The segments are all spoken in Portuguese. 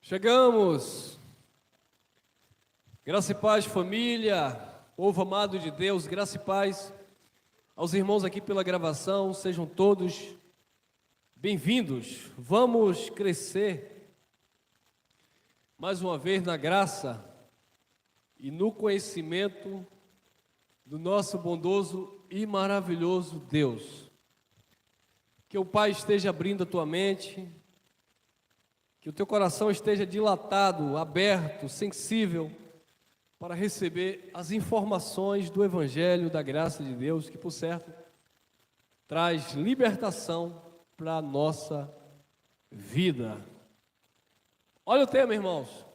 Chegamos, graça e paz, família, povo amado de Deus, graça e paz aos irmãos aqui pela gravação, sejam todos bem-vindos. Vamos crescer mais uma vez na graça e no conhecimento do nosso bondoso e maravilhoso Deus. Que o Pai esteja abrindo a tua mente, que o teu coração esteja dilatado, aberto, sensível, para receber as informações do Evangelho, da graça de Deus, que, por certo, traz libertação para a nossa vida. Olha o tema, irmãos.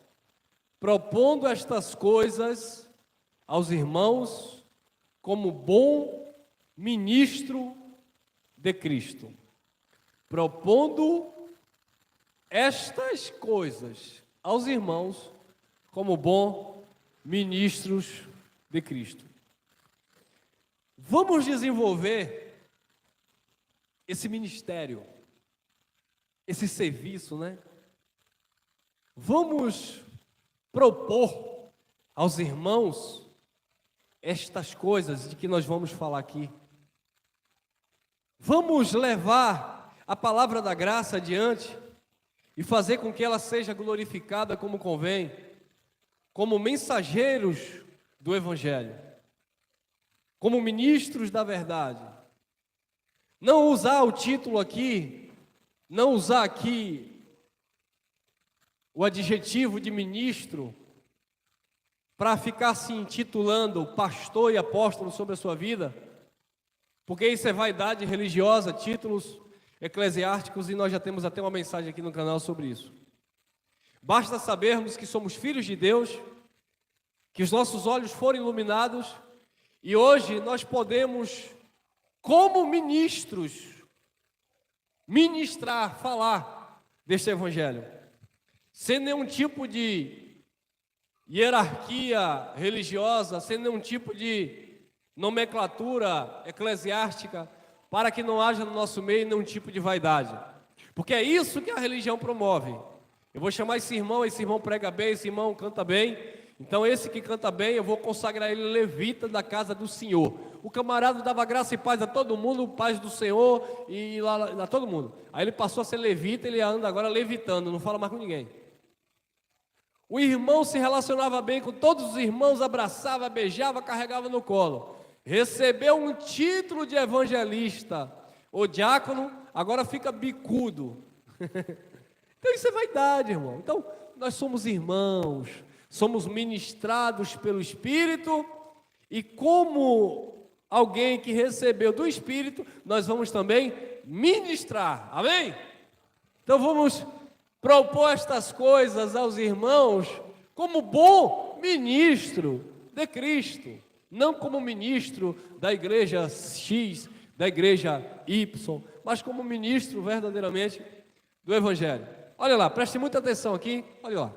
Propondo estas coisas aos irmãos como bom ministro de Cristo. Propondo estas coisas aos irmãos como bons ministros de Cristo. Vamos desenvolver esse ministério, esse serviço, né? Vamos propor aos irmãos estas coisas de que nós vamos falar aqui. Vamos levar a palavra da graça adiante e fazer com que ela seja glorificada como convém, como mensageiros do Evangelho, como ministros da verdade. Não usar o título aqui, não usar aqui o adjetivo de ministro para ficar se intitulando pastor e apóstolo sobre a sua vida, porque isso é vaidade religiosa, títulos eclesiásticos, e nós já temos até uma mensagem aqui no canal sobre isso. Basta sabermos que somos filhos de Deus, que os nossos olhos foram iluminados, e hoje nós podemos, como ministros, ministrar, falar deste Evangelho, sem nenhum tipo de hierarquia religiosa, sem nenhum tipo de nomenclatura eclesiástica, para que não haja no nosso meio nenhum tipo de vaidade, porque é isso que a religião promove. Eu vou chamar esse irmão prega bem, esse irmão canta bem, então esse que canta bem, eu vou consagrar ele levita da casa do Senhor. O camarada dava graça e paz a todo mundo, paz do Senhor, e lá todo mundo. Aí ele passou a ser levita, ele anda agora levitando, não fala mais com ninguém. O irmão se relacionava bem com todos os irmãos, abraçava, beijava, carregava no colo. Recebeu um título de evangelista ou diácono, agora fica bicudo. Então isso é vaidade, irmão. Então nós somos irmãos, somos ministrados pelo Espírito, e como alguém que recebeu do Espírito, nós vamos também ministrar, amém? Então vamos propor estas coisas aos irmãos como bom ministro de Cristo, não como ministro da igreja X, da igreja Y, mas como ministro verdadeiramente do Evangelho. Olha lá, preste muita atenção aqui, olha lá.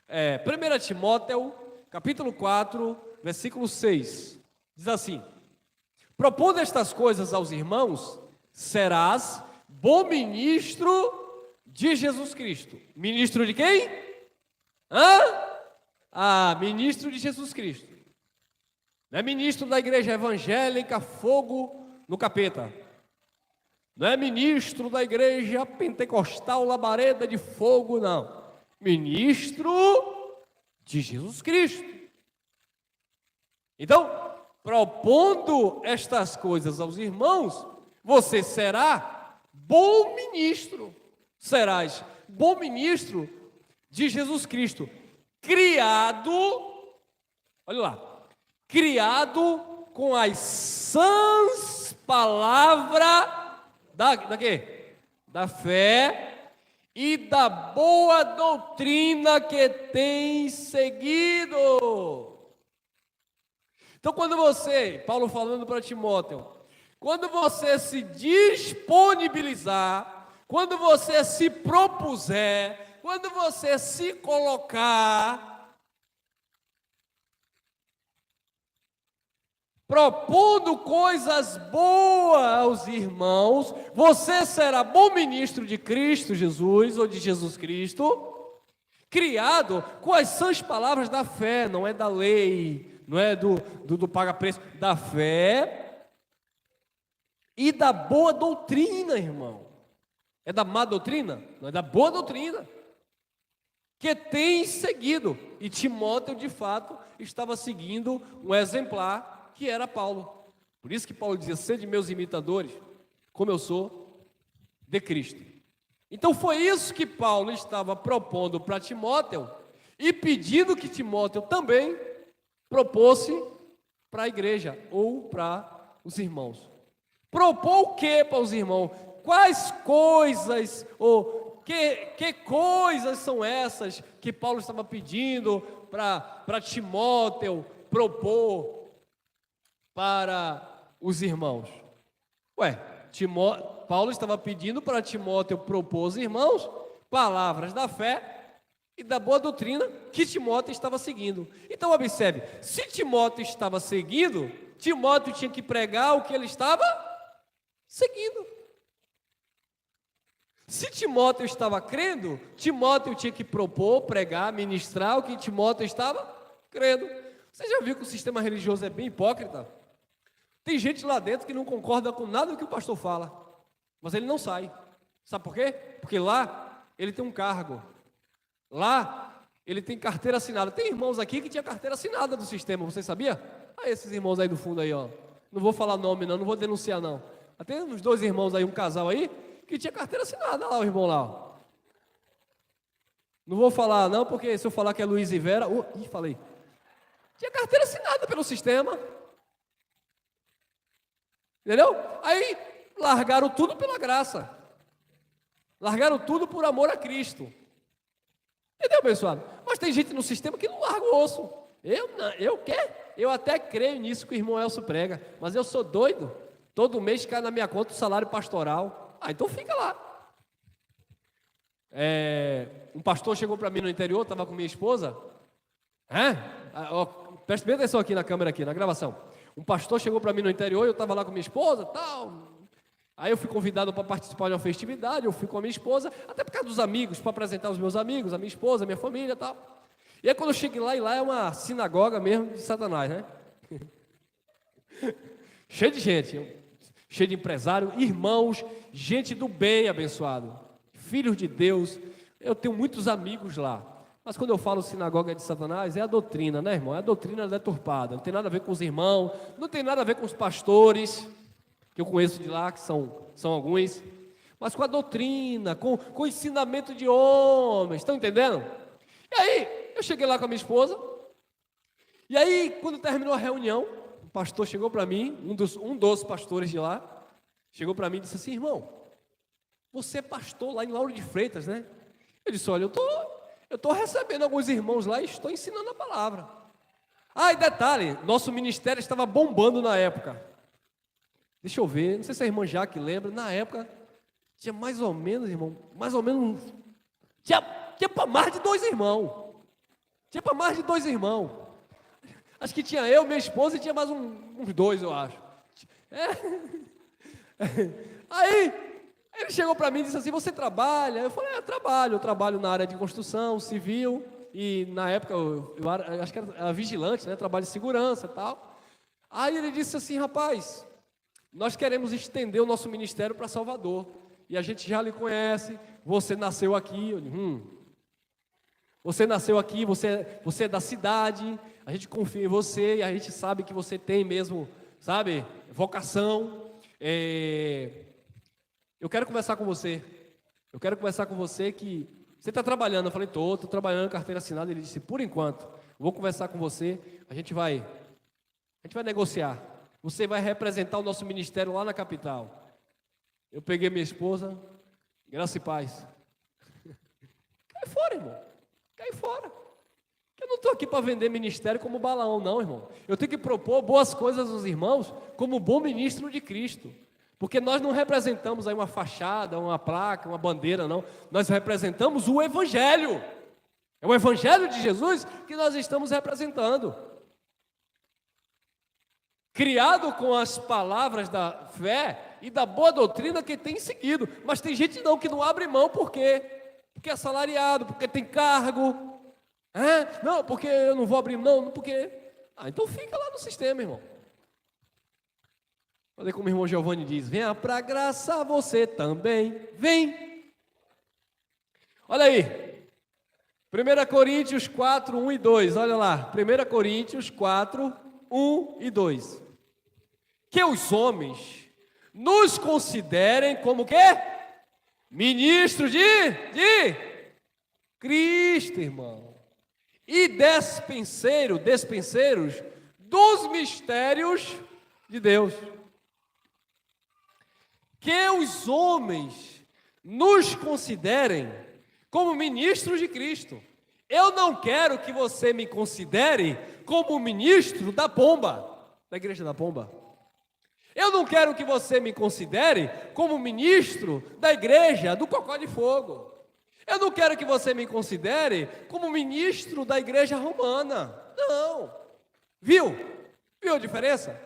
1 Timóteo, capítulo 4, versículo 6, diz assim: propondo estas coisas aos irmãos, serás bom ministro de Jesus Cristo. Ministro de quem? Ministro de Jesus Cristo. Não é ministro da igreja evangélica, fogo no capeta. Não é ministro da igreja pentecostal, labareda de fogo, não. Ministro de Jesus Cristo. Então, propondo estas coisas aos irmãos, você será bom ministro. Serás bom ministro de Jesus Cristo. Criado, olha lá, criado com as sãs palavras da quê? Da fé e da boa doutrina que tem seguido. Então quando você, Paulo falando para Timóteo, quando você se disponibilizar, quando você se propuser, quando você se colocar, propondo coisas boas aos irmãos, você será bom ministro de Cristo Jesus, ou de Jesus Cristo, criado com as sãs palavras da fé, não é da lei, não é do paga-preço, da fé e da boa doutrina, irmão. É da má doutrina? Não, é da boa doutrina, que tem seguido. E Timóteo, de fato, estava seguindo um exemplar que era Paulo. Por isso que Paulo dizia: sede meus imitadores, como eu sou de Cristo. Então foi isso que Paulo estava propondo para Timóteo e pedindo que Timóteo também propôsse para a igreja ou para os irmãos. Propôs o que para os irmãos? Quais coisas, ou que coisas são essas que Paulo estava pedindo para Timóteo propor para os irmãos? Paulo estava pedindo para Timóteo propor aos irmãos palavras da fé e da boa doutrina que Timóteo estava seguindo. Então observe, se Timóteo estava seguindo, Timóteo tinha que pregar o que ele estava seguindo. Se Timóteo estava crendo, Timóteo tinha que propor, pregar, ministrar o que Timóteo estava crendo. Você já viu que o sistema religioso é bem hipócrita? Tem gente lá dentro que não concorda com nada do que o pastor fala, mas ele não sai. Sabe por quê? Porque lá ele tem um cargo, lá ele tem carteira assinada. Tem irmãos aqui que tinha carteira assinada do sistema, você sabia? Esses irmãos aí do fundo aí, ó. Não vou falar nome não vou denunciar não. Tem uns 2 irmãos aí, um casal aí, que tinha carteira assinada lá, o irmão lá, ó. Não vou falar não, porque se eu falar que é Luiz e Vera, falei. Tinha carteira assinada pelo sistema. Entendeu? Aí largaram tudo pela graça. Largaram tudo por amor a Cristo. Entendeu, abençoado? Mas tem gente no sistema que não larga o osso. Eu até creio nisso que o irmão Elcio prega, mas eu sou doido. Todo mês cai na minha conta o salário pastoral. Então fica lá. Um pastor chegou para mim no interior, estava com minha esposa. Preste bem atenção aqui na câmera, aqui, na gravação. Um pastor chegou para mim no interior, eu estava lá com minha esposa, tal. Aí eu fui convidado para participar de uma festividade, eu fui com a minha esposa, até por causa dos amigos, para apresentar os meus amigos, a minha esposa, a minha família, tal. E aí quando eu cheguei lá, e lá é uma sinagoga mesmo de Satanás, né? Cheio de gente, cheio de empresário, irmãos, gente do bem, abençoado, filhos de Deus. Eu tenho muitos amigos lá. Mas quando eu falo sinagoga de Satanás, é a doutrina, né, irmão? É a doutrina deturpada. Não tem nada a ver com os irmãos, não tem nada a ver com os pastores, que eu conheço de lá, que são alguns, mas com a doutrina, com o ensinamento de homens. Estão entendendo? E aí, eu cheguei lá com a minha esposa, e aí, quando terminou a reunião, o pastor chegou para mim, um dos pastores de lá, chegou para mim e disse assim: irmão, você é pastor lá em Lauro de Freitas, né? Eu disse: olha, eu estou recebendo alguns irmãos lá e estou ensinando a palavra. E detalhe, nosso ministério estava bombando na época. Deixa eu ver, não sei se a irmã Jaque lembra, na época tinha mais ou menos, irmão, tinha para mais de 2 irmãos. Tinha para mais de 2 irmãos. Acho que tinha eu, minha esposa e tinha mais uns 2, eu acho. Aí ele chegou para mim e disse assim: você trabalha? Eu falei: eu trabalho na área de construção civil, e na época eu acho que era vigilante, né? Trabalho de segurança e tal. Aí ele disse assim: rapaz, nós queremos estender o nosso ministério para Salvador, e a gente já lhe conhece, você nasceu aqui. Eu disse, você nasceu aqui, você é da cidade, a gente confia em você, e a gente sabe que você tem mesmo, sabe, vocação. Eu quero conversar com você. Eu quero conversar com você que você está trabalhando. Eu falei: estou trabalhando, carteira assinada. Ele disse: por enquanto, vou conversar com você, a gente vai negociar. Você vai representar o nosso ministério lá na capital. Eu peguei minha esposa, graça e paz. Cai fora, irmão. Cai fora. Eu não estou aqui para vender ministério como Balaão, não, irmão. Eu tenho que propor boas coisas aos irmãos como bom ministro de Cristo. Porque nós não representamos aí uma fachada, uma placa, uma bandeira, não. Nós representamos o Evangelho. É o Evangelho de Jesus que nós estamos representando. Criado com as palavras da fé e da boa doutrina que tem seguido. Mas tem gente que não abre mão, por quê? Porque é assalariado, porque tem cargo, Não, porque eu não vou abrir mão, porque... então fica lá no sistema, irmão. Olha como o irmão Giovanni diz, venha para a graça você também, vem. Olha aí, 1 Coríntios 4, 1 e 2, olha lá, 1 Coríntios 4, 1 e 2. Que os homens nos considerem como quê? Ministros de Cristo, irmão. E despenseiros dos mistérios de Deus. Que os homens nos considerem como ministros de Cristo. Eu não quero que você me considere como ministro da pomba, da igreja da pomba. Eu não quero que você me considere como ministro da igreja do Cocó de Fogo. Eu não quero que você me considere como ministro da igreja romana. Não. Viu? Viu a diferença?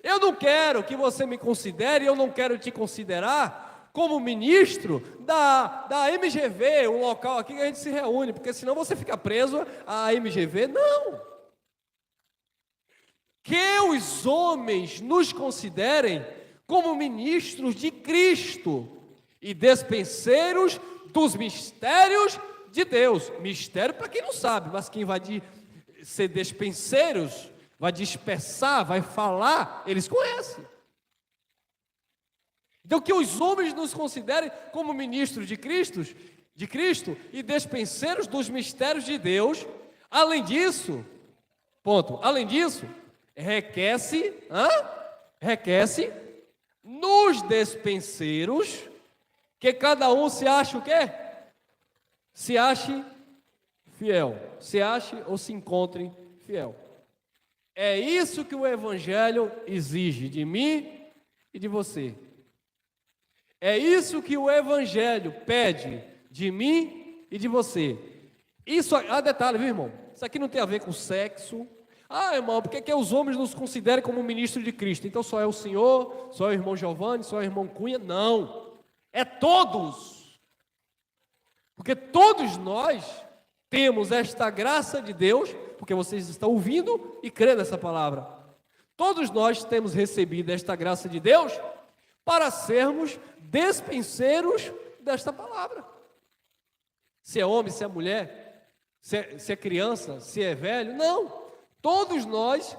Eu não quero que você me considere, eu não quero te considerar como ministro da MGV, um local aqui que a gente se reúne, porque senão você fica preso à MGV. Não. Que os homens nos considerem como ministros de Cristo e despenseiros dos mistérios de Deus. Mistério para quem não sabe, mas quem vai ser despenseiros, vai dispersar, vai falar, eles conhecem. Então que os homens nos considerem como ministros de Cristo e despenseiros dos mistérios de Deus. Além disso, requece nos despenseiros que cada um se ache o quê? Se ache fiel, se ache ou se encontre fiel. É isso que o Evangelho exige de mim e de você. É isso que o Evangelho pede de mim e de você. Isso, detalhe, viu, irmão? Isso aqui não tem a ver com sexo. Irmão, porque que os homens nos considerem como ministro de Cristo? Então só é o senhor, só é o irmão Giovanni, só é o irmão Cunha? Não. É todos. Porque todos nós temos esta graça de Deus, porque vocês estão ouvindo e crendo nessa palavra. Todos nós temos recebido esta graça de Deus para sermos despenseiros desta palavra. Se é homem, se é mulher, se é criança, se é velho, não. Todos nós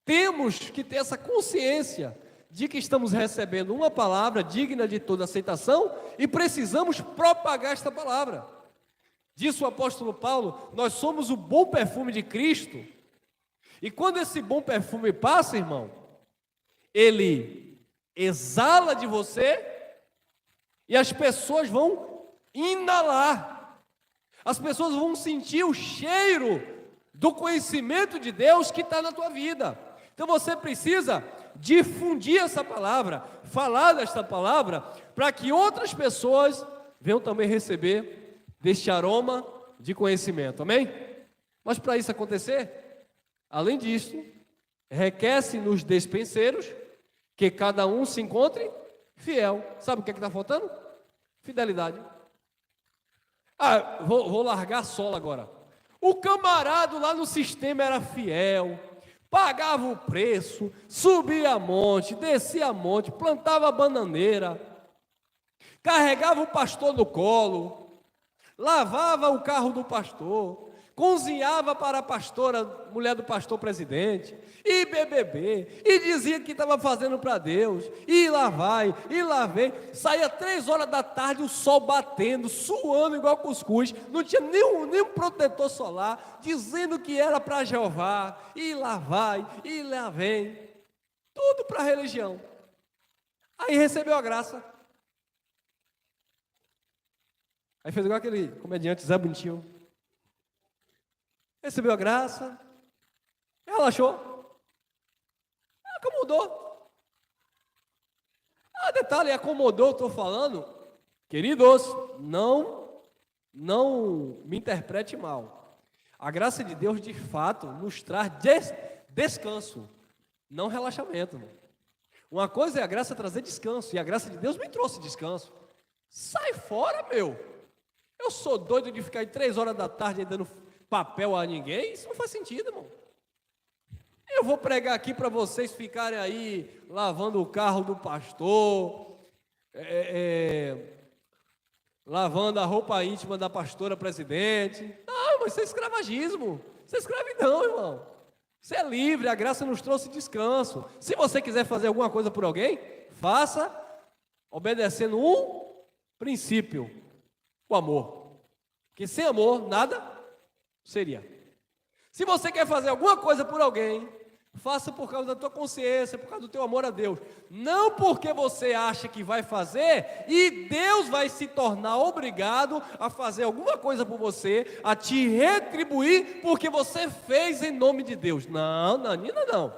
temos que ter essa consciência de que estamos recebendo uma palavra digna de toda aceitação e precisamos propagar esta palavra. Diz o apóstolo Paulo, nós somos o bom perfume de Cristo. E quando esse bom perfume passa, irmão, ele exala de você e as pessoas vão inalar. As pessoas vão sentir o cheiro do conhecimento de Deus que está na tua vida. Então você precisa difundir essa palavra, falar desta palavra, para que outras pessoas venham também receber deste aroma de conhecimento, amém? Mas para isso acontecer, além disso, requer-se nos despenseiros que cada um se encontre fiel. Sabe o que está faltando? Fidelidade. Vou largar a sola agora. O camarada lá no sistema era fiel, pagava o preço, subia a monte, descia a monte, plantava bananeira, carregava o pastor no colo, lavava o carro do pastor, cozinhava para a pastora, mulher do pastor presidente, e BBB, e dizia que estava fazendo para Deus, e lá vai, e lá vem, saía 3 horas da tarde, o sol batendo, suando igual cuscuz, não tinha nenhum protetor solar, dizendo que era para Jeová, e lá vai, e lá vem, tudo para a religião. Aí recebeu a graça. Aí fez igual aquele comediante Zé Bonitinho. Recebeu a graça, relaxou, acomodou. Detalhe, acomodou, estou falando, queridos, não me interprete mal. A graça de Deus, de fato, nos traz descanso, não relaxamento. Irmão. Uma coisa é a graça trazer descanso, e a graça de Deus me trouxe descanso. Sai fora, meu. Eu sou doido de ficar 3 horas da tarde aí papel a ninguém, isso não faz sentido, irmão. Eu vou pregar aqui para vocês ficarem aí lavando o carro do pastor, lavando a roupa íntima da pastora presidente. Não, mas isso é escravagismo, isso é escravidão, irmão. Você é livre, a graça nos trouxe descanso. Se você quiser fazer alguma coisa por alguém, faça obedecendo um princípio, o amor. Porque sem amor, nada seria. Se você quer fazer alguma coisa por alguém, faça por causa da tua consciência, por causa do teu amor a Deus. Não porque você acha que vai fazer e Deus vai se tornar obrigado a fazer alguma coisa por você, a te retribuir porque você fez em nome de Deus. Não, Nanina, não.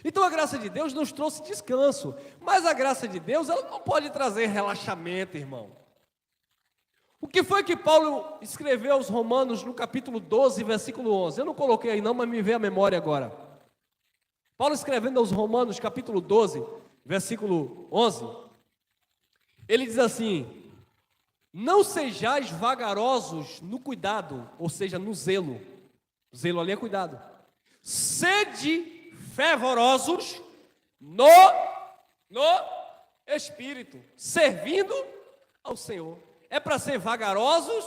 Então a graça de Deus nos trouxe descanso, mas a graça de Deus, ela não pode trazer relaxamento, irmão. O que foi que Paulo escreveu aos Romanos no capítulo 12, versículo 11? Eu não coloquei aí não, mas me veio à memória agora. Paulo escrevendo aos Romanos, capítulo 12, versículo 11, ele diz assim: não sejais vagarosos no cuidado, ou seja, no zelo. Zelo ali é cuidado. Sede fervorosos no Espírito, servindo ao Senhor. É para ser vagarosos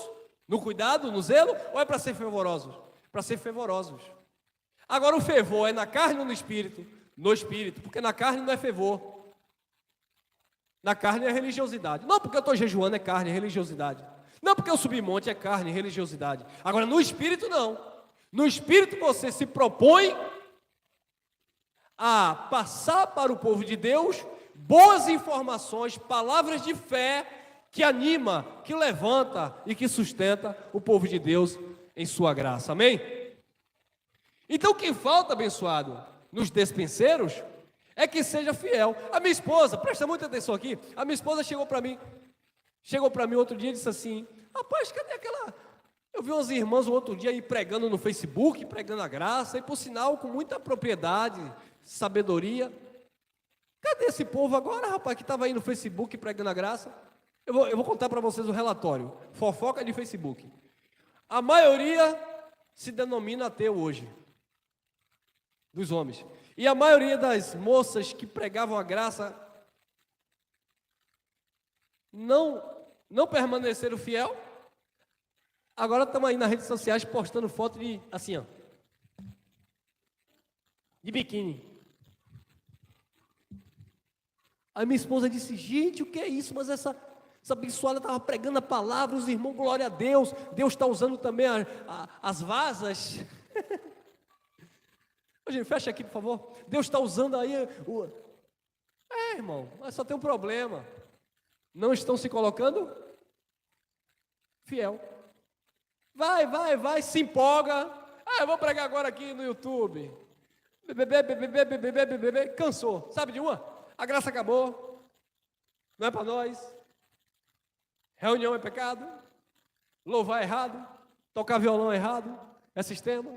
no cuidado, no zelo, ou é para ser fervorosos? Para ser fervorosos. Agora o fervor é na carne ou no espírito? No espírito, porque na carne não é fervor. Na carne é religiosidade. Não porque eu estou jejuando é carne, é religiosidade. Não porque eu subi monte é carne, é religiosidade. Agora no espírito não. No espírito você se propõe a passar para o povo de Deus boas informações, palavras de fé, que anima, que levanta e que sustenta o povo de Deus em sua graça, amém? Então o que falta, abençoado, nos despenseiros, é que seja fiel. A minha esposa, presta muita atenção aqui, a minha esposa chegou para mim outro dia e disse assim: rapaz, cadê aquela... Eu vi umas irmãs o outro dia aí pregando no Facebook, pregando a graça, e por sinal com muita propriedade, sabedoria. Cadê esse povo agora, rapaz, que estava aí no Facebook pregando a graça? Eu vou contar para vocês o relatório, fofoca de Facebook. A maioria se denomina ateu hoje, dos homens. E a maioria das moças que pregavam a graça não permaneceram fiel. Agora estamos aí nas redes sociais postando foto de, assim, ó, de biquíni. Aí minha esposa disse: gente, o que é isso? Mas essa abençoada estava pregando a palavra, os irmãos, glória a Deus. Deus está usando também as vasas. Gente, fecha aqui, por favor. Deus está usando aí irmão, mas só tem um problema. Não estão se colocando fiel. Vai, se empolga. Eu vou pregar agora aqui no YouTube. Cansou. Sabe de uma? A graça acabou. Não é para nós. Reunião é pecado. Louvar é errado. Tocar violão é errado. É sistema.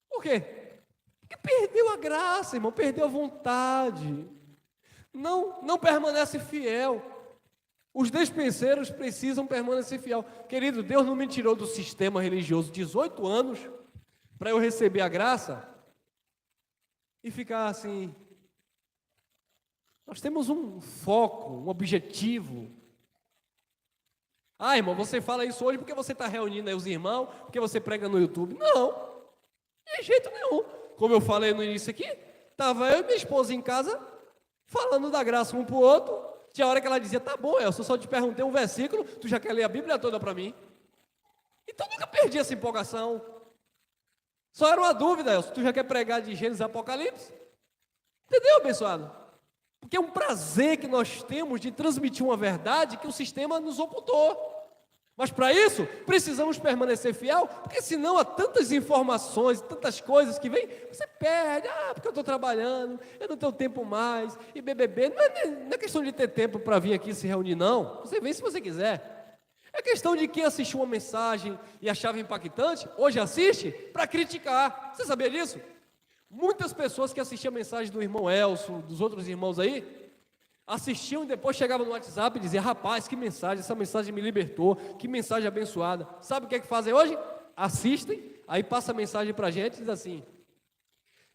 Por quê? Porque perdeu a graça, irmão. Perdeu a vontade. Não permanece fiel. Os despenseiros precisam permanecer fiel. Querido, Deus não me tirou do sistema religioso 18 anos para eu receber a graça e ficar assim. Nós temos um foco, um objetivo. Irmão, você fala isso hoje porque você está reunindo aí os irmãos, porque você prega no YouTube. Não, de jeito nenhum. Como eu falei no início aqui, estava eu e minha esposa em casa, falando da graça um para o outro. Tinha hora que ela dizia: tá bom, Elcio, eu só te perguntei um versículo, tu já quer ler a Bíblia toda para mim? Então nunca perdi essa empolgação. Só era uma dúvida, Elcio, tu já quer pregar de Gênesis e Apocalipse? Entendeu, abençoado? Porque é um prazer que nós temos de transmitir uma verdade que o sistema nos ocultou. Mas para isso, precisamos permanecer fiel, porque senão há tantas informações, tantas coisas que vêm, você perde. Porque eu estou trabalhando, eu não tenho tempo mais, e BBB. Não é questão de ter tempo para vir aqui se reunir, não. Você vem se você quiser. É questão de quem assistiu uma mensagem e achava impactante, hoje assiste para criticar. Você sabia disso? Muitas pessoas que assistiam a mensagem do irmão Elcio, dos outros irmãos aí, Assistiam e depois chegavam no WhatsApp e diziam: rapaz, que mensagem, essa mensagem me libertou, que mensagem abençoada. Sabe o que é que fazem hoje? Assistem, aí passa a mensagem para a gente e diz assim: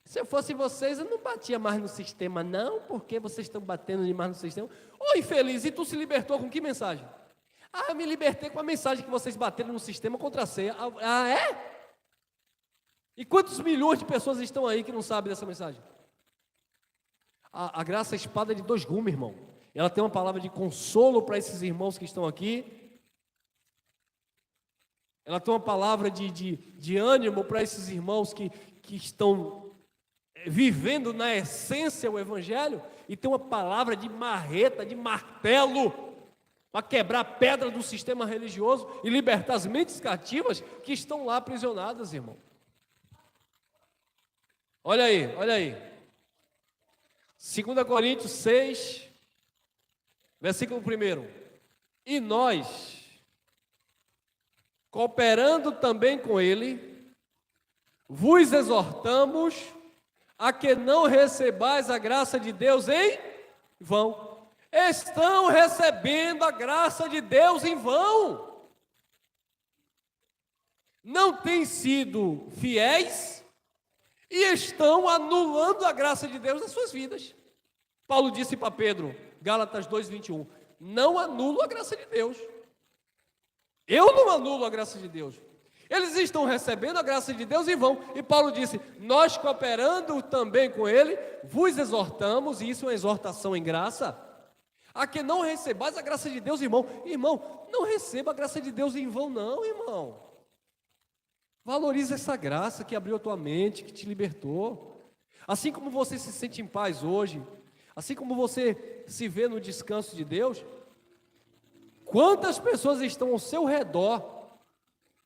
se eu fosse vocês, eu não batia mais no sistema não, porque vocês estão batendo demais no sistema. Ô infeliz, e tu se libertou com que mensagem? Ah, eu me libertei com a mensagem que vocês bateram no sistema contra a ceia. Ah, é? E quantos milhões de pessoas estão aí que não sabem dessa mensagem? A graça é a espada de dois gumes, irmão. Ela tem uma palavra de consolo para esses irmãos que estão aqui. Ela tem uma palavra de ânimo para esses irmãos que estão vivendo na essência o Evangelho. E tem uma palavra de marreta, de martelo, para quebrar a pedra do sistema religioso e libertar as mentes cativas que estão lá aprisionadas, irmão. Olha aí, olha aí. 2 Coríntios 6, versículo 1. E nós, cooperando também com ele, vos exortamos a que não recebais a graça de Deus em vão. Estão recebendo a graça de Deus em vão. Não têm sido fiéis e estão anulando a graça de Deus nas suas vidas. Paulo disse para Pedro, Gálatas 2:21, não anulo a graça de Deus. Eu não anulo a graça de Deus. Eles estão recebendo a graça de Deus em vão. E Paulo disse, nós cooperando também com ele, vos exortamos, e isso é uma exortação em graça, a que não recebais a graça de Deus em vão. Irmão, não receba a graça de Deus em vão não, irmão. Valoriza essa graça que abriu a tua mente, que te libertou. Assim como você se sente em paz hoje, assim como você se vê no descanso de Deus, quantas pessoas estão ao seu redor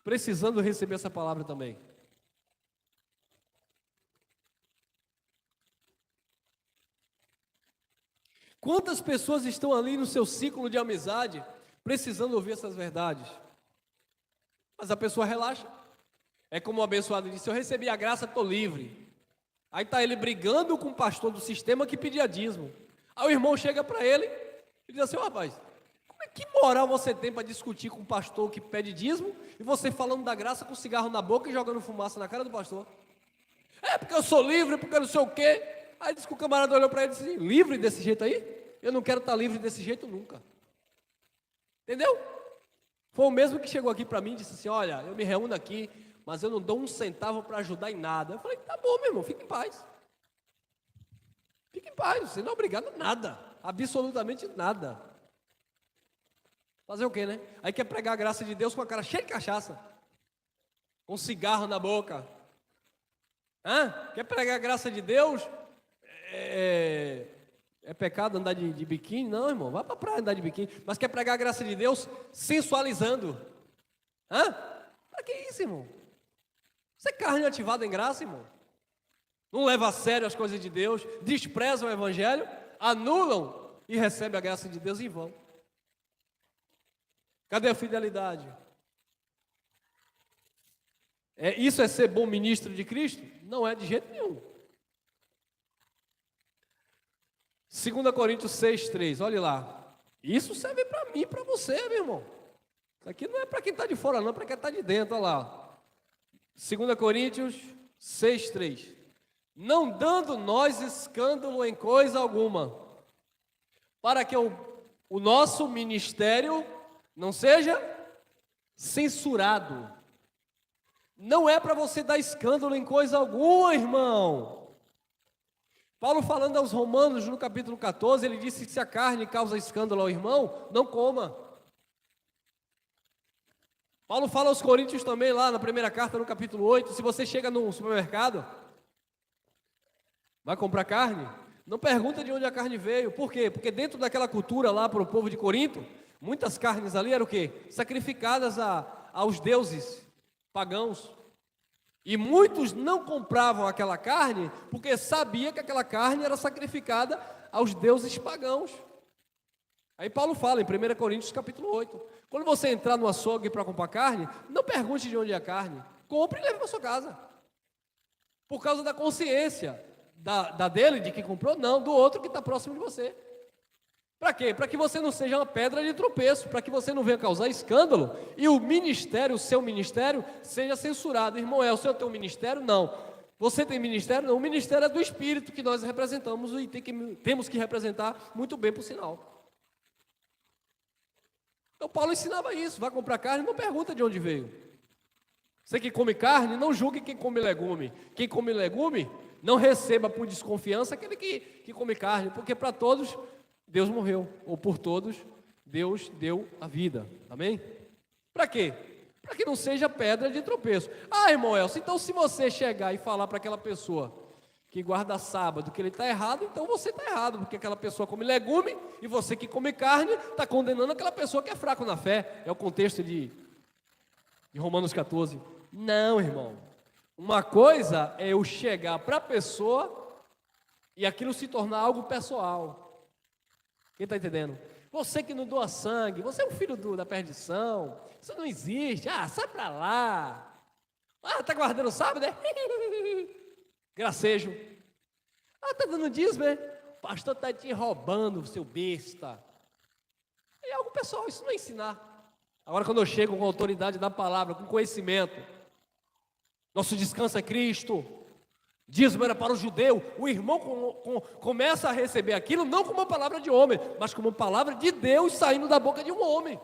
precisando receber essa palavra também? Quantas pessoas estão ali no seu ciclo de amizade precisando ouvir essas verdades? Mas a pessoa relaxa. É como o abençoado disse, eu recebi a graça, estou livre. Aí está ele brigando com o pastor do sistema que pedia dízimo. Aí o irmão chega para ele e diz assim, rapaz, que moral você tem para discutir com o pastor que pede dízimo e você falando da graça com cigarro na boca e jogando fumaça na cara do pastor? É porque eu sou livre, porque eu não sei o quê. Aí disse que o camarada olhou para ele e disse, livre desse jeito aí? Eu não quero estar livre desse jeito nunca. Entendeu? Foi o mesmo que chegou aqui para mim e disse assim, olha, eu me reúno aqui, mas eu não dou um centavo para ajudar em nada. Eu falei, tá bom, meu irmão, fique em paz. Fique em paz, você não é obrigado a nada, absolutamente nada. Fazer o quê, né? Aí quer pregar a graça de Deus com a cara cheia de cachaça, com cigarro na boca. Quer pregar a graça de Deus? É pecado andar de biquíni? Não, irmão, vai para a praia andar de biquíni. Mas quer pregar a graça de Deus sensualizando? Para que isso, irmão? Você é carne ativada em graça, irmão? Não leva a sério as coisas de Deus, desprezam o Evangelho, anulam e recebem a graça de Deus em vão. Cadê a fidelidade? Isso é ser bom ministro de Cristo? Não é de jeito nenhum. 2 Coríntios 6:3, olhe lá. Isso serve para mim e para você, meu irmão. Isso aqui não é para quem está de fora, não, é para quem está de dentro, olha lá. 2 Coríntios 6:3. Não dando nós escândalo em coisa alguma, para que o nosso ministério não seja censurado. Não é para você dar escândalo em coisa alguma, irmão. Paulo falando aos romanos no capítulo 14, ele disse que se a carne causa escândalo ao irmão, não coma. Paulo fala aos coríntios também lá na primeira carta, no capítulo 8, se você chega no supermercado, vai comprar carne, não pergunta de onde a carne veio. Por quê? Porque dentro daquela cultura lá para o povo de Corinto, muitas carnes ali eram o quê? Sacrificadas aos deuses pagãos. E muitos não compravam aquela carne porque sabia que aquela carne era sacrificada aos deuses pagãos. Aí Paulo fala em 1 Coríntios capítulo 8, quando você entrar no açougue para comprar carne, não pergunte de onde é a carne, compre e leve para sua casa. Por causa da consciência da dele, de que comprou, não, do outro que está próximo de você. Para quê? Para que você não seja uma pedra de tropeço, para que você não venha causar escândalo e o ministério, o seu ministério, seja censurado. Irmão, é o senhor tem um ministério? Não. Você tem ministério? Não. O ministério é do Espírito que nós representamos e temos que representar muito bem, por sinal. Então Paulo ensinava isso, vai comprar carne, não pergunta de onde veio. Você que come carne, não julgue quem come legume. Quem come legume, não receba por desconfiança aquele que come carne, porque para todos Deus morreu, ou por todos Deus deu a vida. Amém? Para quê? Para que não seja pedra de tropeço. Ah, irmão Elcio, então se você chegar e falar para aquela pessoa que guarda sábado que ele está errado, então você está errado, porque aquela pessoa come legume e você que come carne está condenando aquela pessoa que é fraco na fé. É o contexto de Romanos 14. Não, irmão. Uma coisa é eu chegar para a pessoa e aquilo se tornar algo pessoal. Quem está entendendo? Você que não doa sangue, você é um filho da perdição, isso não existe, sai para lá. Está guardando sábado, né? Gracejo. Está dando dízimo, né? O pastor está te roubando, seu besta. É algo pessoal, isso não é ensinar. Agora quando eu chego com a autoridade da palavra, com conhecimento, nosso descanso é Cristo, dízimo era para o judeu, o irmão começa a receber aquilo não como uma palavra de homem, mas como uma palavra de Deus saindo da boca de um homem.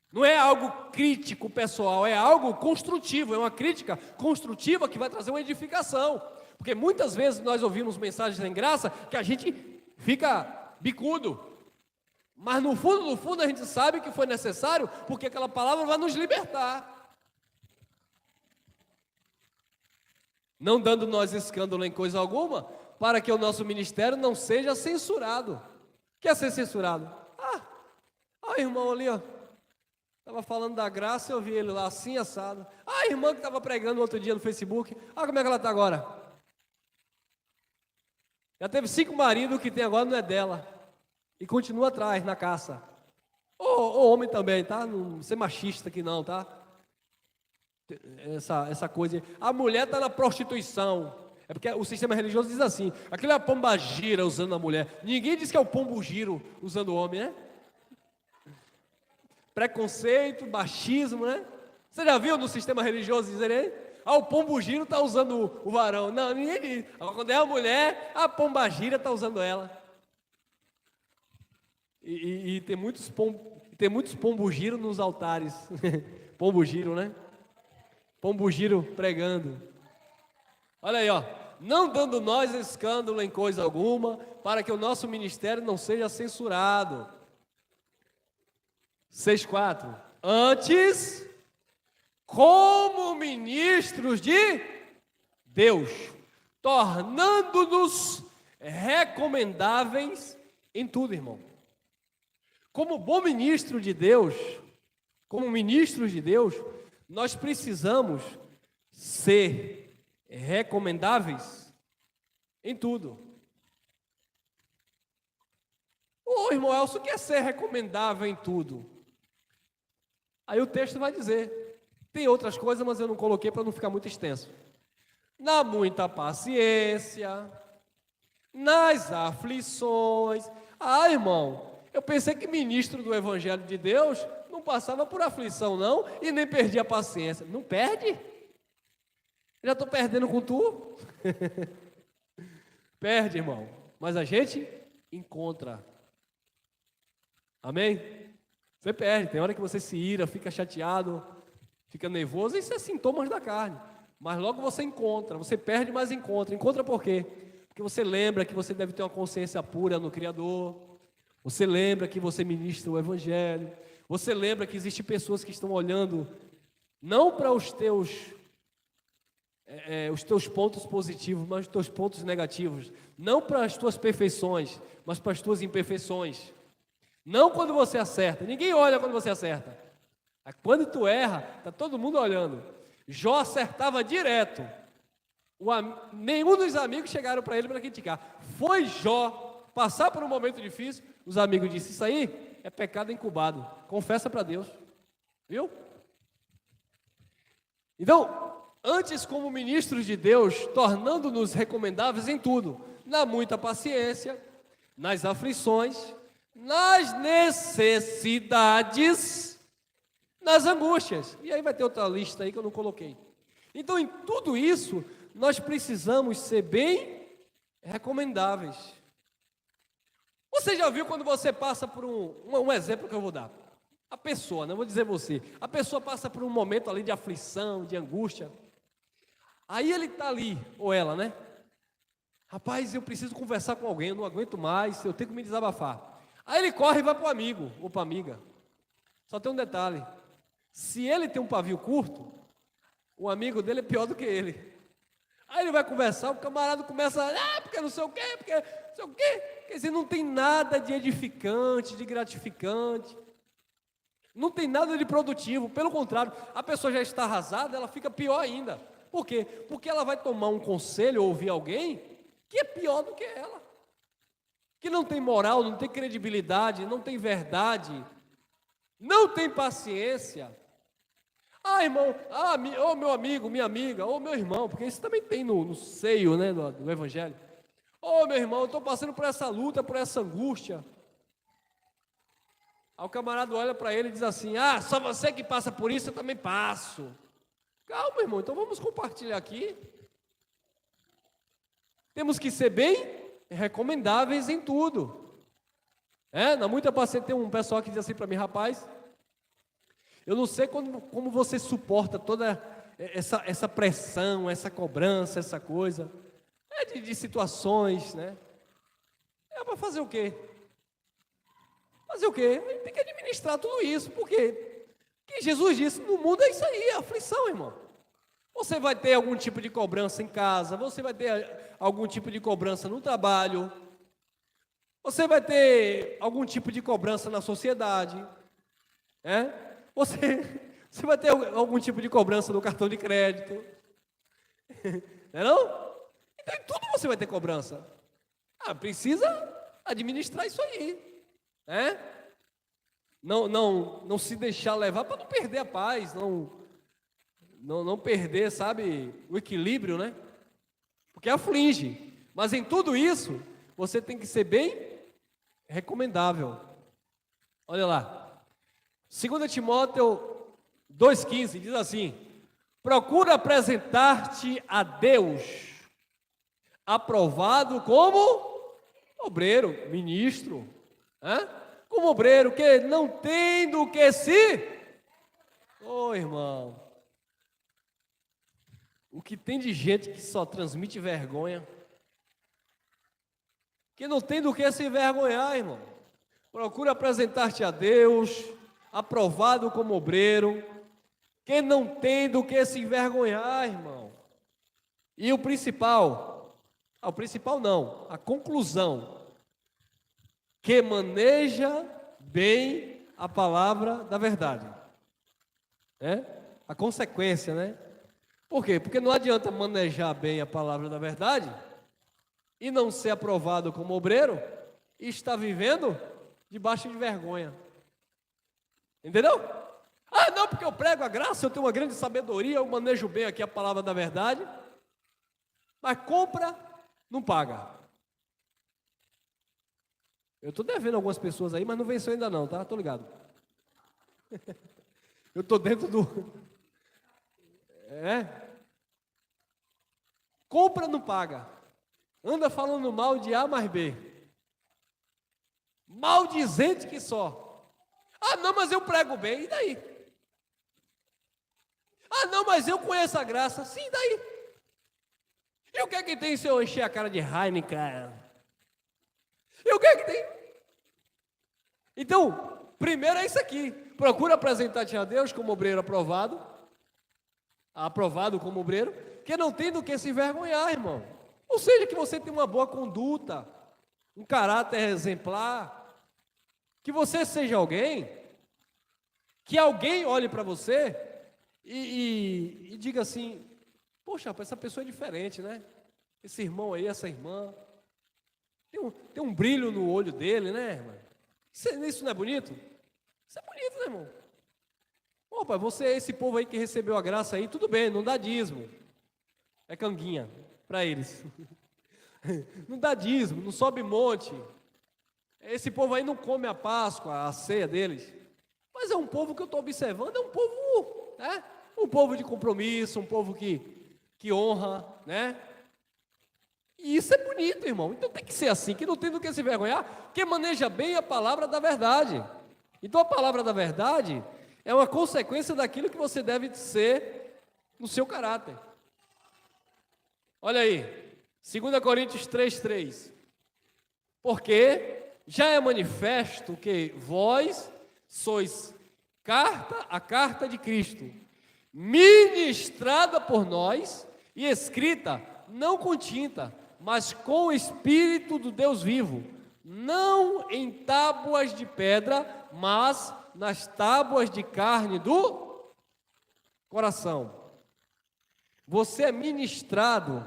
Não é algo crítico pessoal, é algo construtivo, é uma crítica construtiva que vai trazer uma edificação. Porque muitas vezes nós ouvimos mensagens sem graça que a gente fica bicudo, mas no fundo a gente sabe que foi necessário, porque aquela palavra vai nos libertar. Não dando nós escândalo em coisa alguma, para que o nosso ministério não seja censurado. Quer ser censurado? Olha o irmão ali, ó. Estava falando da graça, eu vi ele lá assim, assado. A irmã que estava pregando outro dia no Facebook, olha como é que ela está agora. Já teve 5 maridos, o que tem agora não é dela. E continua atrás, na caça. O homem também, tá? Não ser machista aqui não, tá? Essa coisa, a mulher está na prostituição, é porque o sistema religioso diz assim, aquilo é a pombagira usando a mulher, ninguém diz que é o pombo giro usando o homem, né? Preconceito, machismo, né? Você já viu no sistema religioso dizerem, o pombo giro está usando o varão, não, ninguém diz. Agora, quando é a mulher, a pombagira está usando ela, e tem muitos pombo giro nos altares, pombo giro, né? Pombo giro pregando. Olha aí, ó. Não dando nós escândalo em coisa alguma, para que o nosso ministério não seja censurado. 6:4. Antes, como ministros de Deus, tornando-nos recomendáveis em tudo, irmão. Como bom ministro de Deus, como ministros de Deus, nós precisamos ser recomendáveis em tudo. Irmão Elcio, o que é ser recomendável em tudo? Aí o texto vai dizer, tem outras coisas, mas eu não coloquei para não ficar muito extenso. Na muita paciência, nas aflições. Irmão, eu pensei que ministro do Evangelho de Deus não passava por aflição não, e nem perdia a paciência. Não perde? Já estou perdendo com tu? Perde, irmão. Mas a gente encontra. Amém? Você perde. Tem hora que você se ira, fica chateado, fica nervoso. Isso é sintomas da carne. Mas logo você encontra. Você perde, mas encontra. Encontra por quê? Porque você lembra que você deve ter uma consciência pura no Criador. Você lembra que você ministra o Evangelho. Você lembra que existem pessoas que estão olhando não para os teus pontos positivos, mas os teus pontos negativos. Não para as tuas perfeições, mas para as tuas imperfeições. Não quando você acerta. Ninguém olha quando você acerta. Quando tu erra, está todo mundo olhando. Jó acertava direto. Nenhum dos amigos chegaram para ele para criticar. Foi Jó passar por um momento difícil, os amigos disseram, isso aí é pecado incubado, confessa para Deus, viu? Então, antes como ministros de Deus, tornando-nos recomendáveis em tudo, na muita paciência, nas aflições, nas necessidades, nas angústias. E aí vai ter outra lista aí que eu não coloquei. Então, em tudo isso, nós precisamos ser bem recomendáveis. Você já viu quando você passa por um exemplo que eu vou dar? A pessoa, não vou dizer você, a pessoa passa por um momento ali de aflição, de angústia. Aí ele está ali, ou ela, né? Rapaz, eu preciso conversar com alguém, eu não aguento mais, eu tenho que me desabafar. Aí ele corre e vai para o amigo, ou para a amiga. Só tem um detalhe, se ele tem um pavio curto, o amigo dele é pior do que ele. Aí ele vai conversar, o camarada começa, porque não sei o quê, porque não sei o quê. Quer dizer, não tem nada de edificante, de gratificante. Não tem nada de produtivo, pelo contrário, a pessoa já está arrasada, ela fica pior ainda. Por quê? Porque ela vai tomar um conselho ou ouvir alguém que é pior do que ela. Que não tem moral, não tem credibilidade, não tem verdade, não tem paciência. Irmão, ô meu amigo, minha amiga, ô meu irmão, porque isso também tem no seio, né, do Evangelho. Ô meu irmão, eu estou passando por essa luta, por essa angústia. Aí o camarada olha para ele e diz assim, só você que passa por isso, eu também passo. Calma, irmão, então vamos compartilhar aqui. Temos que ser bem recomendáveis em tudo. Na muita paciência, tem um pessoal que diz assim para mim, rapaz, eu não sei como você suporta toda essa pressão, essa cobrança, essa coisa, de situações, né? Para fazer o quê? Fazer o quê? A gente tem que administrar tudo isso, por quê? Porque Jesus disse, no mundo é isso aí, é aflição, irmão. Você vai ter algum tipo de cobrança em casa, você vai ter algum tipo de cobrança no trabalho, você vai ter algum tipo de cobrança na sociedade, Você vai ter algum tipo de cobrança no cartão de crédito, não é não? Então em tudo você vai ter cobrança. Precisa administrar isso aí, Não se deixar levar para não perder a paz, não perder, sabe, o equilíbrio, né? Porque aflige. Mas em tudo isso, você tem que ser bem recomendável. Olha lá. 2 Timóteo 2,15 diz assim: procura apresentar-te a Deus, aprovado como obreiro, ministro, como obreiro, que não tem do que se... irmão, o que tem de gente que só transmite vergonha, que não tem do que se envergonhar, irmão. Procura apresentar-te a Deus, aprovado como obreiro, que não tem do que se envergonhar, irmão. E o principal não, a conclusão, que maneja bem a palavra da verdade. A consequência, né? Por quê? Porque não adianta manejar bem a palavra da verdade e não ser aprovado como obreiro e estar vivendo debaixo de vergonha. Entendeu? Não, porque eu prego a graça, eu tenho uma grande sabedoria, eu manejo bem aqui a palavra da verdade, mas compra, não paga. Eu estou devendo algumas pessoas aí, mas não venceu ainda não, tá? Estou ligado. Eu estou dentro do... Compra, não paga. Anda falando mal de A mais B. Maldizente que só. Não, mas eu prego bem, e daí? Não, mas eu conheço a graça, sim, e daí? E o que é que tem se eu encher a cara de Heineken? E o que é que tem? Então, primeiro é isso aqui. Procura apresentar-te a Deus como obreiro aprovado como obreiro, que não tem do que se envergonhar, irmão. Ou seja, que você tem uma boa conduta, um caráter exemplar, que você seja alguém, que alguém olhe para você e diga assim, poxa, essa pessoa é diferente, né? Esse irmão aí, essa irmã, tem um brilho no olho dele, né, irmão? Isso não é bonito? Isso é bonito, né, irmão? Opa, esse povo aí que recebeu a graça aí, tudo bem, não dá dízimo. É canguinha para eles. Não dá dízimo, não sobe monte. Esse povo aí não come a Páscoa, a ceia deles. Mas é um povo que eu estou observando, é um povo, né? Um povo de compromisso, um povo que honra, né? E isso é bonito, irmão. Então tem que ser assim, que não tem do que se vergonhar, que maneja bem a palavra da verdade. Então a palavra da verdade é uma consequência daquilo que você deve ser no seu caráter. Olha aí, 2 Coríntios 3:3. Porque já é manifesto que vós sois a carta de Cristo, ministrada por nós e escrita, não com tinta, mas com o Espírito do Deus vivo, não em tábuas de pedra, mas nas tábuas de carne do coração. Você é ministrado,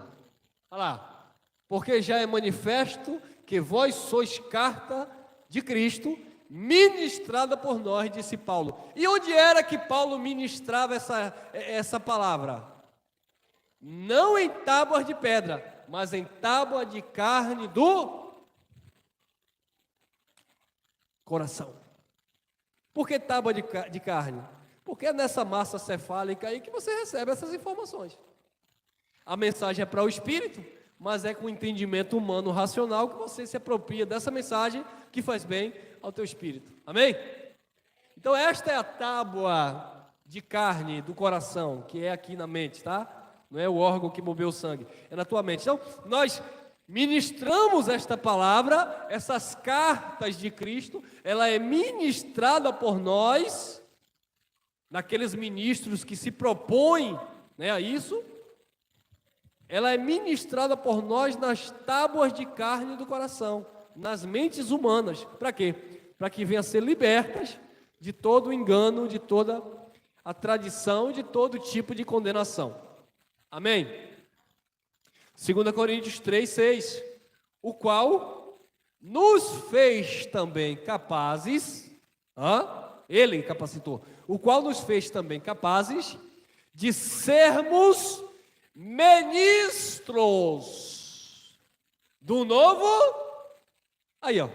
olha lá, porque já é manifesto que vós sois carta de Cristo, ministrada por nós, disse Paulo. E onde era que Paulo ministrava essa palavra? Não em tábuas de pedra, mas em tábua de carne do coração. Por que tábua de carne? Porque é nessa massa cefálica aí que você recebe essas informações. A mensagem é para o espírito, mas é com o entendimento humano, racional, que você se apropria dessa mensagem que faz bem ao teu espírito. Amém? Então esta é a tábua de carne do coração, que é aqui na mente, tá? Não é o órgão que moveu o sangue, é na tua mente. Então, nós ministramos esta palavra, essas cartas de Cristo, ela é ministrada por nós, naqueles ministros que se propõem, né, a isso. Ela é ministrada por nós nas tábuas de carne do coração, nas mentes humanas. Para quê? Para que venham a ser libertas de todo o engano, de toda a tradição, de todo tipo de condenação. Amém? 2 Coríntios 3:6, o qual nos fez também capazes, ele capacitou, o qual nos fez também capazes de sermos ministros do novo. Aí, ó.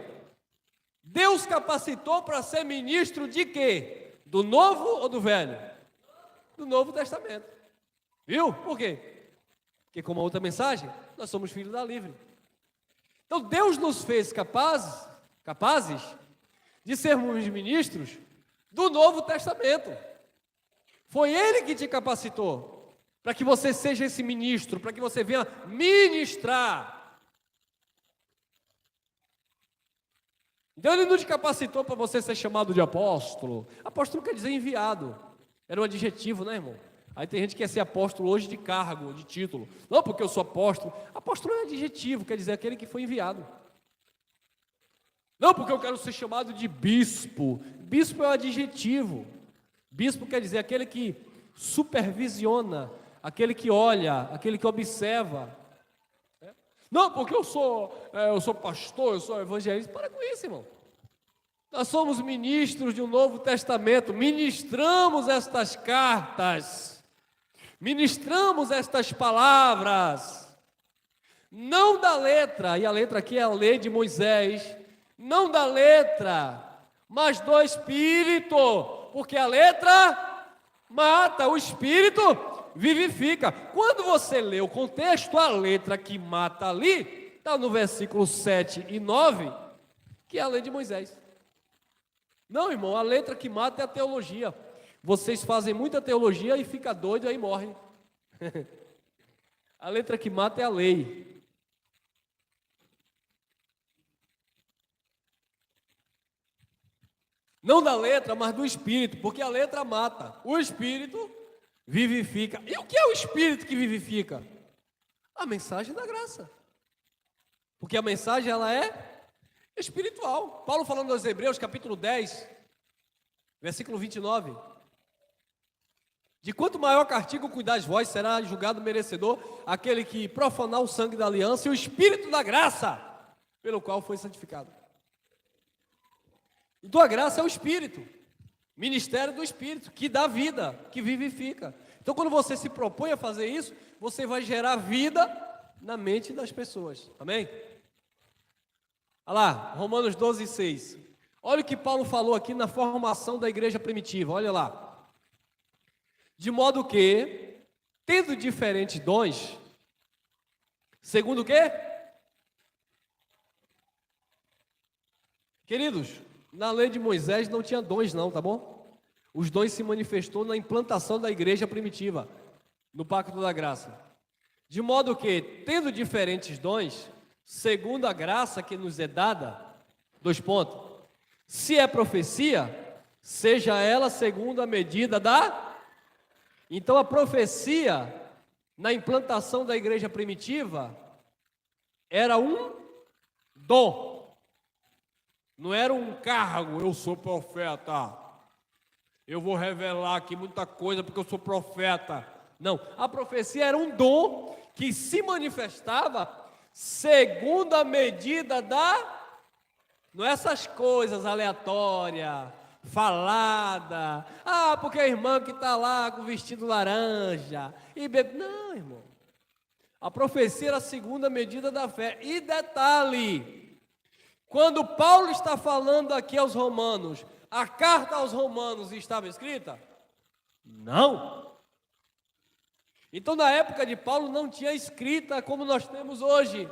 Deus capacitou para ser ministro de quê? Do novo ou do velho? Do Novo Testamento. Viu? Por quê? Porque, como a outra mensagem, nós somos filhos da livre. Então Deus nos fez capazes de sermos ministros do Novo Testamento. Foi Ele que te capacitou para que você seja esse ministro, para que você venha ministrar. Então Ele não te capacitou para você ser chamado de apóstolo. Apóstolo quer dizer enviado. Era um adjetivo, né, irmão? Aí tem gente que quer ser apóstolo hoje de cargo, de título. Não, porque eu sou apóstolo. Apóstolo é adjetivo, quer dizer aquele que foi enviado. Não, porque eu quero ser chamado de bispo. Bispo é um adjetivo. Bispo quer dizer aquele que supervisiona, aquele que olha, aquele que observa. Não, porque eu sou pastor, eu sou evangelista. Para com isso, irmão. Nós somos ministros de um Novo Testamento. Ministramos estas cartas. Ministramos estas palavras. Não da letra, e a letra aqui é a lei de Moisés. Não da letra, mas do Espírito. Porque a letra mata, o Espírito vivifica. Quando você lê o contexto, a letra que mata ali, está no versículo 7 e 9, que é a lei de Moisés. Não, irmão, a letra que mata é a teologia. Vocês fazem muita teologia e fica doido, aí morre. A letra que mata é a lei. Não da letra, mas do Espírito, porque a letra mata. O Espírito vivifica. E o que é o Espírito que vivifica? A mensagem da graça. Porque a mensagem, ela é espiritual. Paulo falando aos Hebreus, capítulo 10, versículo 29. De quanto maior castigo cuidais vós, será julgado merecedor aquele que profanar o sangue da aliança e o Espírito da graça, pelo qual foi santificado. Então a graça é o Espírito, ministério do Espírito, que dá vida, que vivifica. Então quando você se propõe a fazer isso, você vai gerar vida na mente das pessoas. Amém? Olha lá, Romanos 12, 6. Olha o que Paulo falou aqui na formação da igreja primitiva, olha lá. De modo que, tendo diferentes dons, segundo o quê? Queridos, na lei de Moisés não tinha dons não, tá bom? Os dons se manifestou na implantação da igreja primitiva, no pacto da graça. De modo que, tendo diferentes dons, segundo a graça que nos é dada, 2 pontos. Se é profecia, seja ela segundo a medida da... Então a profecia, na implantação da igreja primitiva, era um dom. Não era um cargo, eu sou profeta. Eu vou revelar aqui muita coisa porque eu sou profeta. Não, a profecia era um dom que se manifestava segundo a medida da... Não é essas coisas aleatórias, falada. Ah, porque a irmã que está lá com vestido laranja e bebe... Não, irmão. A profecia era a segunda medida da fé. E detalhe, quando Paulo está falando aqui aos romanos, a carta aos romanos estava escrita? Não. Então, na época de Paulo, não tinha escrita como nós temos hoje.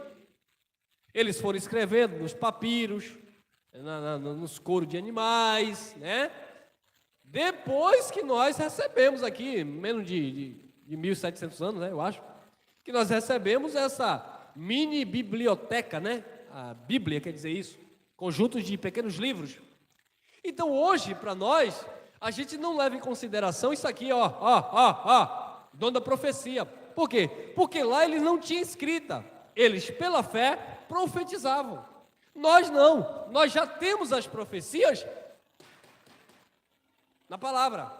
Eles foram escrevendo nos papiros, nos couros de animais, né? Depois que nós recebemos aqui, menos de 1.700 anos, né, eu acho, que nós recebemos essa mini biblioteca, né? A Bíblia quer dizer isso, conjuntos de pequenos livros. Então, hoje, para nós, a gente não leva em consideração isso aqui, dono da profecia. Por quê? Porque lá eles não tinham escrita. Eles, pela fé, profetizavam. Nós não. Nós já temos as profecias na palavra.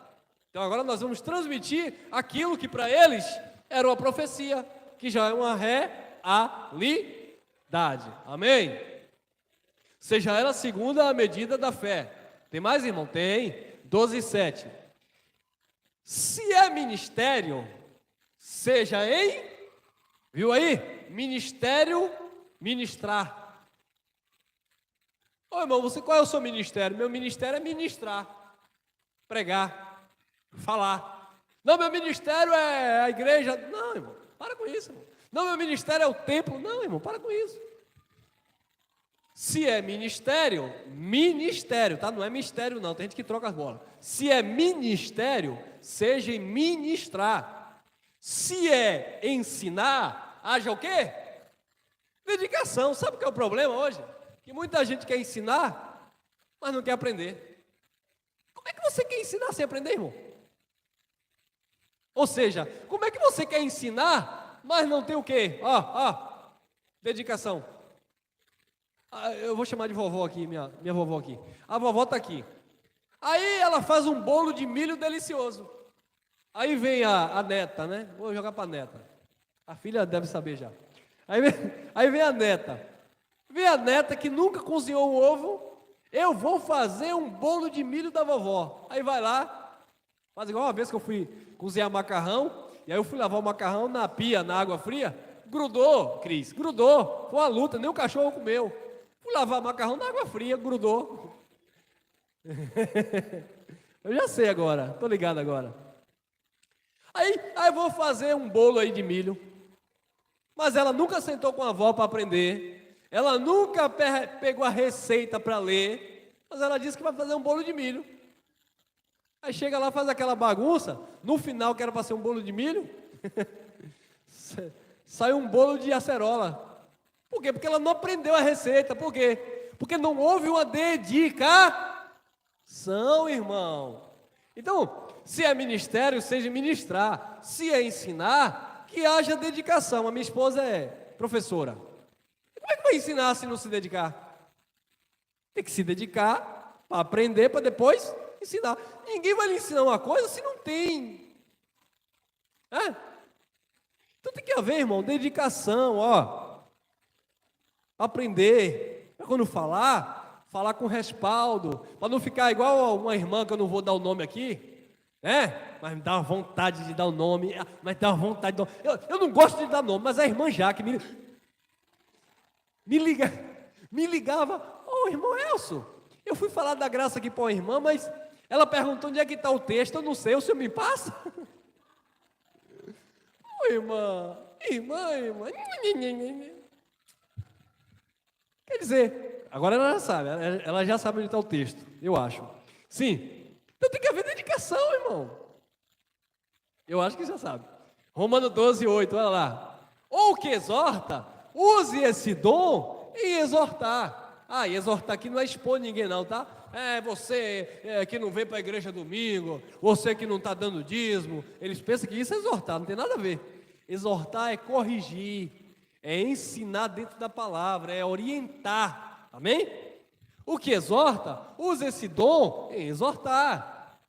Então agora nós vamos transmitir aquilo que para eles era uma profecia, que já é uma realidade. Amém? Seja ela segundo a medida da fé. Tem mais, irmão? Tem. 12:7. Se é ministério, seja em, viu aí? Ministério, ministrar. Ô irmão, qual é o seu ministério? Meu ministério é ministrar, pregar, falar. Não, meu ministério é a igreja. Não, irmão, para com isso, irmão. Não, meu ministério é o templo. Não, irmão, para com isso. Se é ministério, tá? Não é mistério não, tem gente que troca as bolas. Se é ministério, seja em ministrar. Se é ensinar, haja o quê? Dedicação. Sabe o que é o problema hoje? Que muita gente quer ensinar, mas não quer aprender. Como é que você quer ensinar sem aprender, irmão? Ou seja, como é que você quer ensinar, mas não tem o quê? Dedicação. Eu vou chamar de vovó aqui, minha vovó aqui. A vovó está aqui. Aí ela faz um bolo de milho delicioso. Aí vem a neta, né? Vou jogar para a neta. A filha deve saber já. Aí vem a neta. Vem a neta que nunca cozinhou um ovo. Eu vou fazer um bolo de milho da vovó. Aí vai lá. Faz igual uma vez que eu fui cozinhar macarrão. E aí eu fui lavar o macarrão na pia, na água fria. Grudou, Cris, grudou. Foi uma luta, nem o cachorro comeu. Fui lavar macarrão na água fria, grudou. Eu já sei agora, tô ligado agora. Aí eu vou fazer um bolo aí de milho. Mas ela nunca sentou com a avó para aprender. Ela nunca pegou a receita para ler. Mas ela disse que vai fazer um bolo de milho. Aí chega lá, faz aquela bagunça. No final, que era para ser um bolo de milho, sai um bolo de acerola. Por quê? Porque ela não aprendeu a receita. Por quê? Porque não houve uma dedicação, irmão. Então, se é ministério, seja ministrar. Se é ensinar, que haja dedicação. A minha esposa é professora. Como é que vai ensinar se não se dedicar? Tem que se dedicar para aprender, para depois ensinar. Ninguém vai lhe ensinar uma coisa se não tem. Então tem que haver, irmão, dedicação, aprender, para quando falar com respaldo, para não ficar igual uma irmã que eu não vou dar o nome aqui, mas me dá uma vontade de dar o nome, mas dá uma vontade eu não gosto de dar nome, mas a irmã Jaque me me ligava, irmão Elcio, eu fui falar da graça aqui para uma irmã, mas ela perguntou onde é que está o texto, eu não sei, o senhor me passa? Irmã. Quer dizer, agora ela já sabe, ela já sabe onde está o texto, eu acho. Sim, então tem que haver dedicação, irmão. Eu acho que já sabe. Romano 12, 8, olha lá. Ou que exorta, use esse dom em exortar. E exortar aqui não é expor ninguém não, tá? Você que não vem para a igreja domingo, você que não está dando dízimo, eles pensam que isso é exortar, não tem nada a ver. Exortar é corrigir, é ensinar dentro da palavra, é orientar, amém? O que exorta, use esse dom em exortar.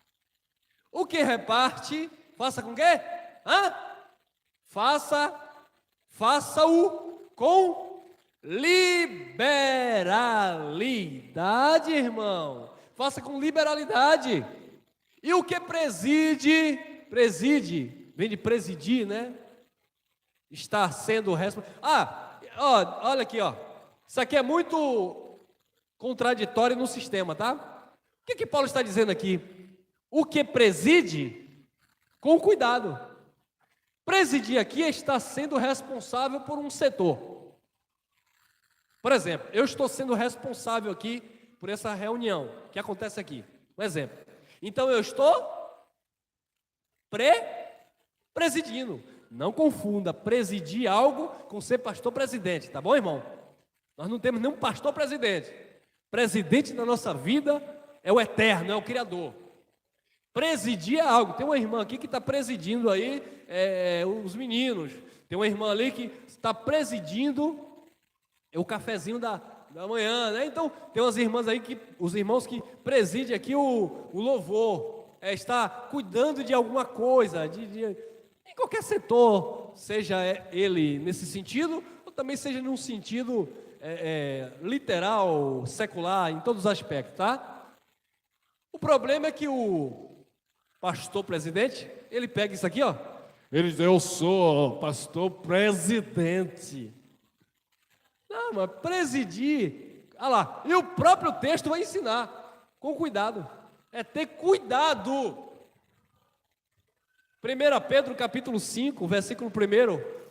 O que reparte, faça com quê? Faça-o com liberalidade, irmão. Faça com liberalidade. E o que preside, vem de presidir, né? Está sendo responsável. Olha aqui, isso aqui é muito contraditório no sistema, tá? O que Paulo está dizendo aqui? O que preside, com cuidado. Presidir aqui é estar sendo responsável por um setor. Por exemplo, eu estou sendo responsável aqui por essa reunião que acontece aqui. Um exemplo. Então eu estou presidindo. Não confunda presidir algo com ser pastor presidente, tá bom, irmão? Nós não temos nenhum pastor presidente. Presidente da nossa vida é o eterno, é o Criador. Presidir é algo. Tem uma irmã aqui que está presidindo aí os meninos. Tem uma irmã ali que está presidindo o cafezinho da manhã, né? Então, tem umas irmãs aí, os irmãos que presidem aqui o louvor. Está cuidando de alguma coisa, em qualquer setor, seja ele nesse sentido, ou também seja num sentido literal, secular, em todos os aspectos, tá? O problema é que o pastor presidente, ele pega isso aqui, ele diz, eu sou pastor presidente. Não, mas presidir, olha lá, e o próprio texto vai ensinar, com cuidado, é ter cuidado. 1 Pedro capítulo 5, versículo 1,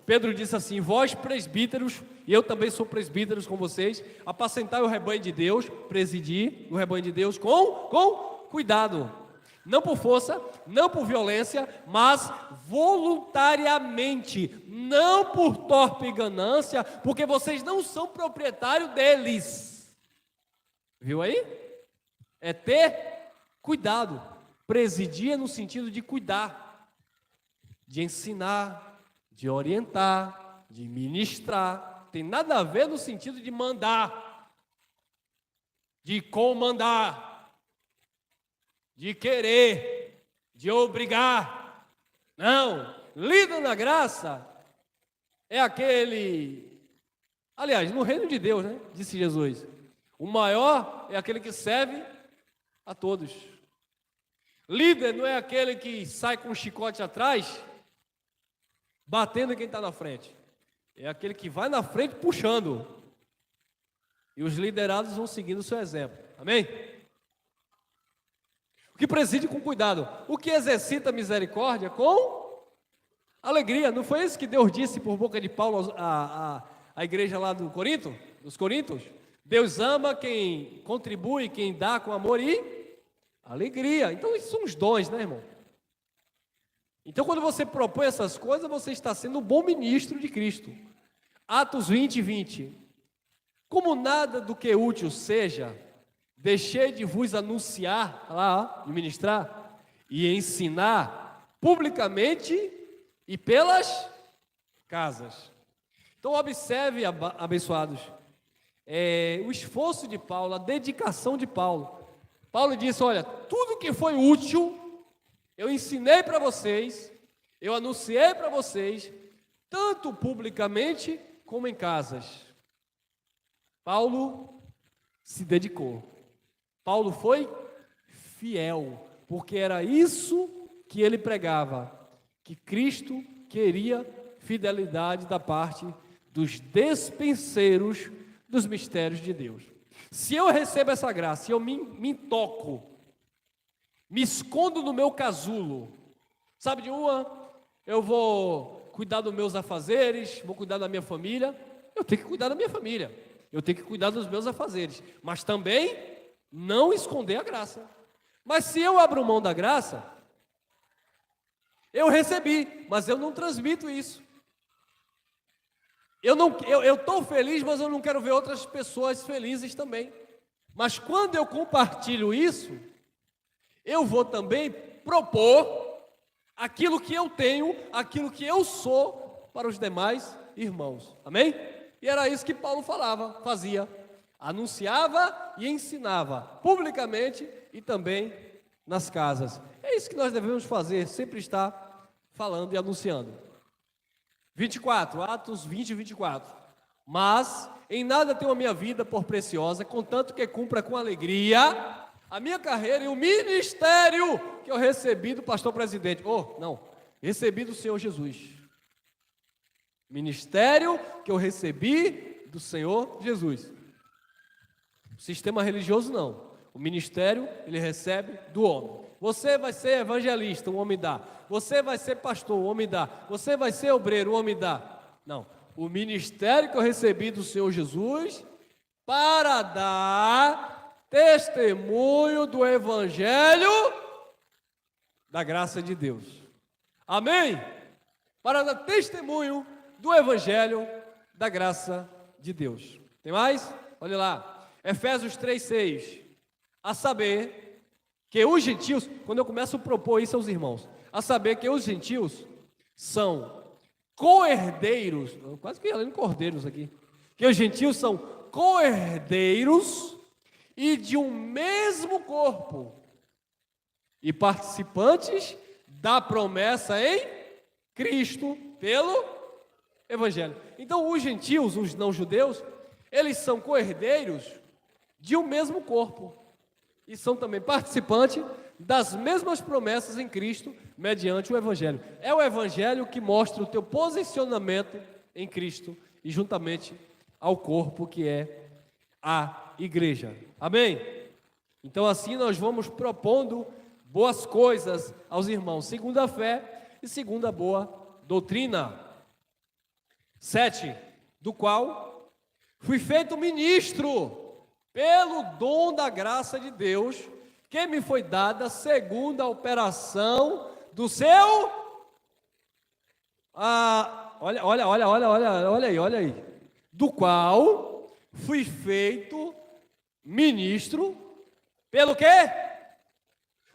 Pedro disse assim, vós presbíteros, e eu também sou presbítero com vocês, apacentai o rebanho de Deus, presidir o rebanho de Deus com cuidado, não por força, não por violência, mas voluntariamente, não por torpe ganância, porque vocês não são proprietários deles. Viu aí? É ter cuidado. Presidir é no sentido de cuidar, de ensinar, de orientar, de ministrar. Tem nada a ver no sentido de mandar, de comandar, de querer, de obrigar. Não, líder na graça é aquele, aliás, no reino de Deus, né? Disse Jesus, o maior é aquele que serve a todos. Líder não é aquele que sai com um chicote atrás, batendo em quem está na frente. É aquele que vai na frente puxando. E os liderados vão seguindo o seu exemplo. Amém? O que preside com cuidado. O que exercita misericórdia com alegria. Não foi isso que Deus disse por boca de Paulo à igreja lá dos Coríntios? Deus ama quem contribui, quem dá com amor e alegria. Então, isso são os dons, né, irmão? Então, quando você propõe essas coisas, você está sendo um bom ministro de Cristo. Atos 20, 20. Como nada do que útil seja, deixei de vos anunciar, lá, de ministrar, e ensinar publicamente e pelas casas. Então, observe, abençoados, o esforço de Paulo, a dedicação de Paulo. Paulo disse, olha, tudo que foi útil, eu ensinei para vocês, eu anunciei para vocês, tanto publicamente como em casas. Paulo se dedicou. Paulo foi fiel, porque era isso que ele pregava, que Cristo queria fidelidade da parte dos despenseiros dos mistérios de Deus. Se eu recebo essa graça, eu me toco, me escondo no meu casulo, sabe de uma? Eu vou cuidar dos meus afazeres, vou cuidar da minha família. Eu tenho que cuidar da minha família, eu tenho que cuidar dos meus afazeres, mas também não esconder a graça. Mas se eu abro mão da graça, eu recebi, mas eu não transmito isso. Eu estou feliz, mas eu não quero ver outras pessoas felizes também. Mas quando eu compartilho isso, eu vou também propor aquilo que eu tenho, aquilo que eu sou para os demais irmãos. Amém? E era isso que Paulo fazia. Anunciava e ensinava publicamente e também nas casas. É isso que nós devemos fazer, sempre estar falando e anunciando. 24, Atos 20 e 24. Mas em nada tenho a minha vida por preciosa, contanto que cumpra com alegria a minha carreira e o ministério que eu recebi do pastor presidente. Recebi do Senhor Jesus. Ministério que eu recebi do Senhor Jesus. O sistema religioso não. O ministério ele recebe do homem. Você vai ser evangelista, o homem dá. Você vai ser pastor, o homem dá. Você vai ser obreiro, o homem dá. Não. O ministério que eu recebi do Senhor Jesus para dar testemunho do evangelho da graça de Deus. Amém? Para dar testemunho do evangelho da graça de Deus. Tem mais? Olha lá. Efésios 3:6. A saber que os gentios, quando eu começo a propor isso aos irmãos, a saber que os gentios são co-herdeiros, quase que além de cordeiros aqui, que os gentios são co-herdeiros e de um mesmo corpo e participantes da promessa em Cristo pelo Evangelho. Então os gentios, os não-judeus, eles são co-herdeiros de um mesmo corpo e são também participantes das mesmas promessas em Cristo mediante o Evangelho. É o Evangelho que mostra o teu posicionamento em Cristo e juntamente ao corpo que é a igreja. Amém? Então assim nós vamos propondo boas coisas aos irmãos, segundo a fé e segundo a boa doutrina. 7, do qual fui feito ministro pelo dom da graça de Deus, que me foi dada segundo a operação do seu... olha aí. Do qual fui feito ministro, pelo quê?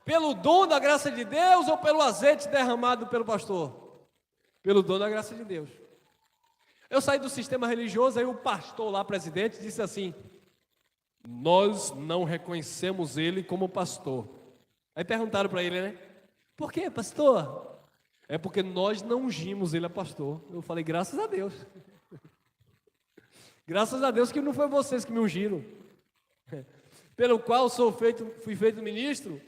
Pelo dom da graça de Deus ou pelo azeite derramado pelo pastor? Pelo dom da graça de Deus. Eu saí do sistema religioso, aí o pastor lá, presidente, disse assim: nós não reconhecemos ele como pastor. Aí perguntaram para ele, né? Por quê, pastor? É porque nós não ungimos ele a pastor. Eu falei, graças a Deus. Graças a Deus que não foi vocês que me ungiram. Pelo qual fui feito ministro,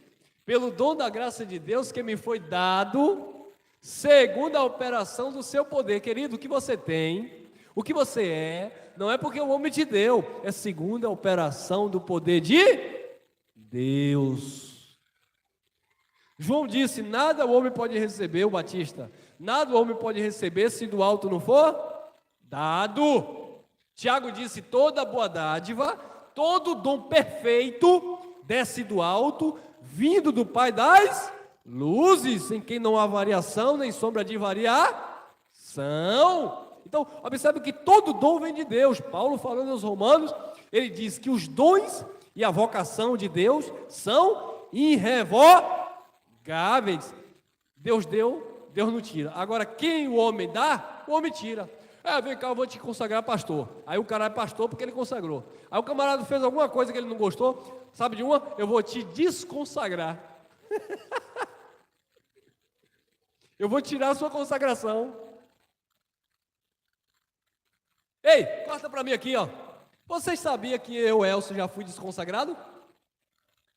pelo dom da graça de Deus que me foi dado, segundo a operação do seu poder. Querido, o que você tem, o que você é, não é porque o homem te deu, é segundo a operação do poder de Deus. João disse, nada o homem pode receber, o Batista, nada o homem pode receber se do alto não for dado. Tiago disse, toda boa dádiva, todo dom perfeito, desce do alto, vindo do Pai das luzes, em quem não há variação, nem sombra de variação. Então, observe que todo dom vem de Deus. Paulo, falando aos Romanos, ele diz que os dons e a vocação de Deus são irrevogáveis. Deus deu, Deus não tira. Agora, quem o homem dá, o homem tira. Vem cá, eu vou te consagrar pastor. Aí o cara é pastor porque ele consagrou. Aí o camarada fez alguma coisa que ele não gostou, sabe de uma? Eu vou te desconsagrar. Eu vou tirar a sua consagração. Ei, corta para mim aqui, ó. Vocês sabiam que eu, Elcio, já fui desconsagrado?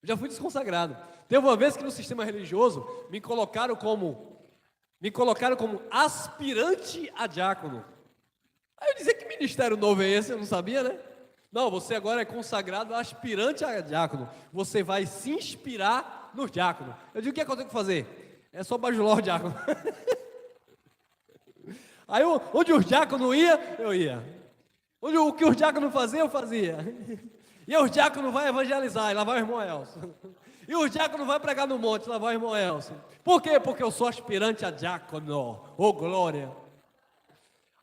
Já fui desconsagrado. Teve uma vez que no sistema religioso me colocaram como aspirante a diácono. Aí eu dizia, que ministério novo é esse? Eu não sabia, né? Não, você agora é consagrado aspirante a diácono. Você vai se inspirar no diácono. Eu digo, o que é que eu tenho que fazer? É só bajular o diácono. Aí onde o diácono ia, eu ia. O que o diácono fazia, eu fazia. E o diácono vai evangelizar, e lá vai o irmão Elcio. E o diácono vai pregar no monte, lá vai o irmão Elcio. Por quê? Porque eu sou aspirante a diácono. Oh, glória!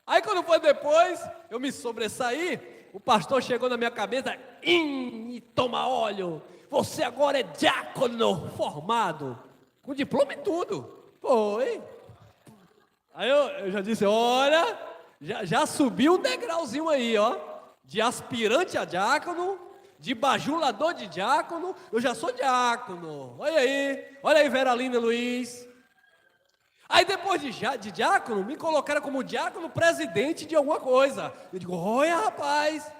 Aí quando foi depois, eu me sobressaí, o pastor chegou na minha cabeça, e toma óleo, você agora é diácono formado, com diploma e tudo. Foi. Aí eu já disse, olha, já subiu um degrauzinho aí, ó, de aspirante a diácono, de bajulador de diácono, eu já sou diácono. Olha aí, Veralina e Luiz. Aí depois de diácono, me colocaram como diácono presidente de alguma coisa. Eu digo, olha rapaz,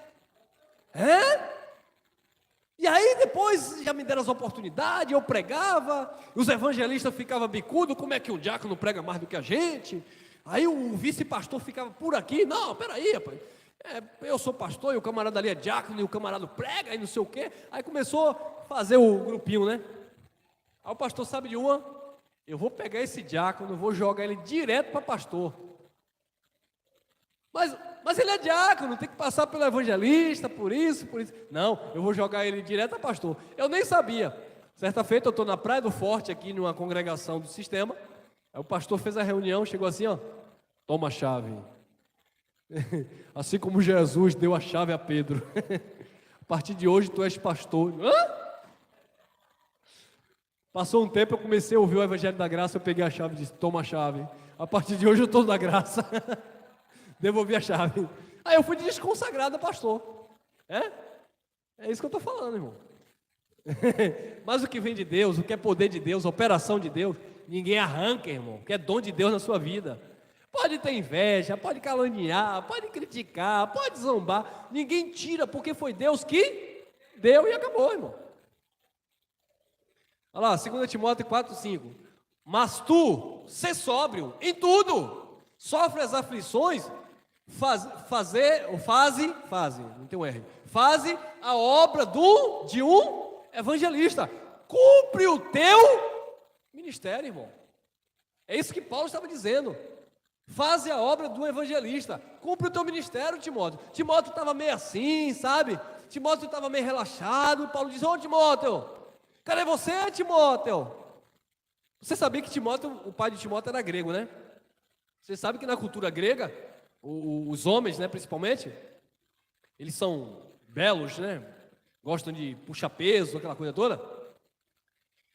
E aí depois já me deram as oportunidades, eu pregava, os evangelistas ficavam bicudos, como é que o diácono prega mais do que a gente? Aí o vice-pastor ficava por aqui, não, peraí rapaz, eu sou pastor e o camarada ali é diácono e o camarada prega e não sei o quê. Aí começou a fazer o grupinho, né? Aí o pastor sabe de uma? Eu vou pegar esse diácono, vou jogar ele direto para pastor. Mas ele é diácono, tem que passar pelo evangelista, por isso. Não, eu vou jogar ele direto a pastor. Eu nem sabia. Certa feita eu estou na Praia do Forte, aqui numa congregação do sistema. Aí o pastor fez a reunião, chegou assim, ó, toma a chave. Assim como Jesus deu a chave a Pedro. A partir de hoje tu és pastor. Hã? Passou um tempo, eu comecei a ouvir o Evangelho da Graça, eu peguei a chave e disse, toma a chave. A partir de hoje eu estou na graça. Devolvi a chave. Aí eu fui desconsagrado a pastor. É isso que eu estou falando, irmão. Mas o que vem de Deus, o que é poder de Deus, operação de Deus, ninguém arranca, irmão, que é dom de Deus na sua vida. Pode ter inveja, pode caluniar, pode criticar, pode zombar, ninguém tira, porque foi Deus que deu e acabou, irmão. Olha lá, 2 Timóteo 4:5. Mas tu, sê sóbrio em tudo, sofre as aflições, não tem um R, faze a obra de um evangelista, cumpre o teu ministério, irmão. É isso que Paulo estava dizendo. Faze a obra do evangelista, cumpre o teu ministério, Timóteo. Timóteo estava meio assim, sabe? Timóteo estava meio relaxado. Paulo diz, ô Timóteo, cadê você, Timóteo? Você sabia que Timóteo, o pai de Timóteo era grego, né? Você sabe que na cultura grega, os homens, né, principalmente, eles são belos, né? Gostam de puxar peso, aquela coisa toda.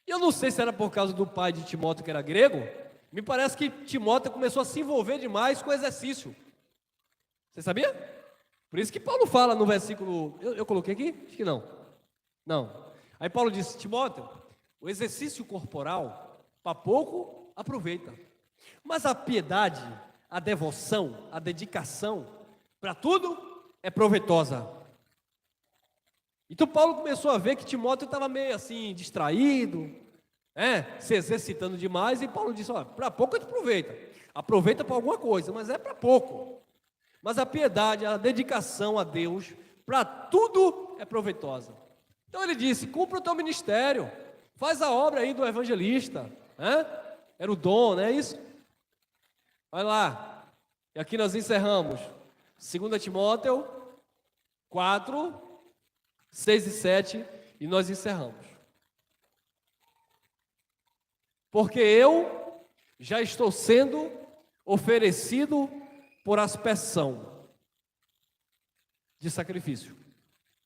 E eu não sei se era por causa do pai de Timóteo que era grego. Me parece que Timóteo começou a se envolver demais com o exercício. Você sabia? Por isso que Paulo fala no versículo... Eu coloquei aqui? Acho que não. Não. Aí Paulo disse, Timóteo, o exercício corporal, para pouco, aproveita. Mas a piedade, a devoção, a dedicação, para tudo, é proveitosa. Então Paulo começou a ver que Timóteo estava meio assim, distraído, se exercitando demais, e Paulo disse, olha, para pouco a gente aproveita para alguma coisa, mas é para pouco. Mas a piedade, a dedicação a Deus, para tudo é proveitosa. Então ele disse, cumpra o teu ministério, faz a obra aí do evangelista, era o dom, não é isso? Vai lá, e aqui nós encerramos, 2 Timóteo 4, 6 e 7, e nós encerramos. Porque eu já estou sendo oferecido por aspersão de sacrifício.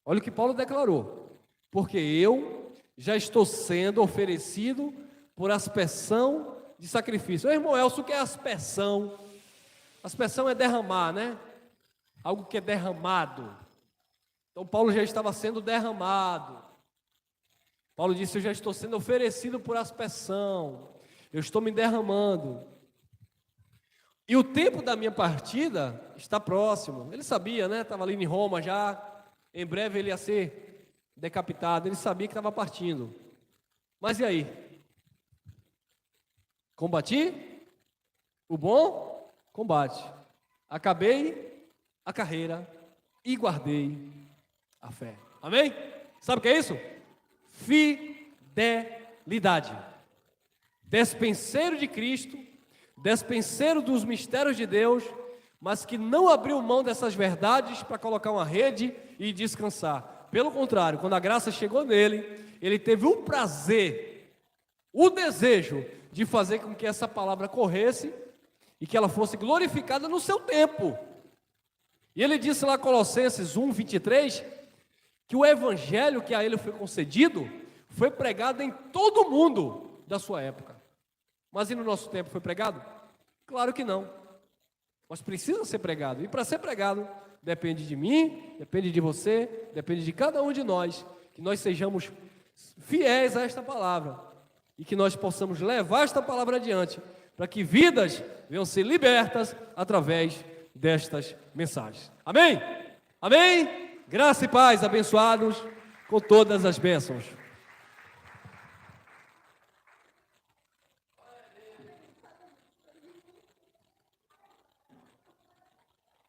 Olha o que Paulo declarou. Porque eu já estou sendo oferecido por aspersão de sacrifício. Ô, irmão Elcio, o que é aspersão? Aspersão é derramar, né? Algo que é derramado. Então Paulo já estava sendo derramado. Paulo disse, eu já estou sendo oferecido por aspersão. Eu estou me derramando. E o tempo da minha partida está próximo. Ele sabia, né? Estava ali em Roma já. Em breve ele ia ser decapitado. Ele sabia que estava partindo. Mas e aí? Combati o bom combate. Acabei a carreira e guardei a fé. Amém? Sabe o que é isso? Fidelidade. Despenseiro de Cristo, despenseiro dos mistérios de Deus, mas que não abriu mão dessas verdades para colocar uma rede e descansar. Pelo contrário, quando a graça chegou nele, ele teve o prazer, o desejo de fazer com que essa palavra corresse e que ela fosse glorificada no seu tempo. E ele disse lá, Colossenses 1, 23, que o evangelho que a ele foi concedido foi pregado em todo o mundo da sua época. Mas e no nosso tempo foi pregado? Claro que não. Mas precisa ser pregado. E para ser pregado, depende de mim, depende de você, depende de cada um de nós, que nós sejamos fiéis a esta palavra e que nós possamos levar esta palavra adiante, para que vidas venham ser libertas através destas mensagens. Amém? Amém? Graça e paz, abençoados com todas as bênçãos.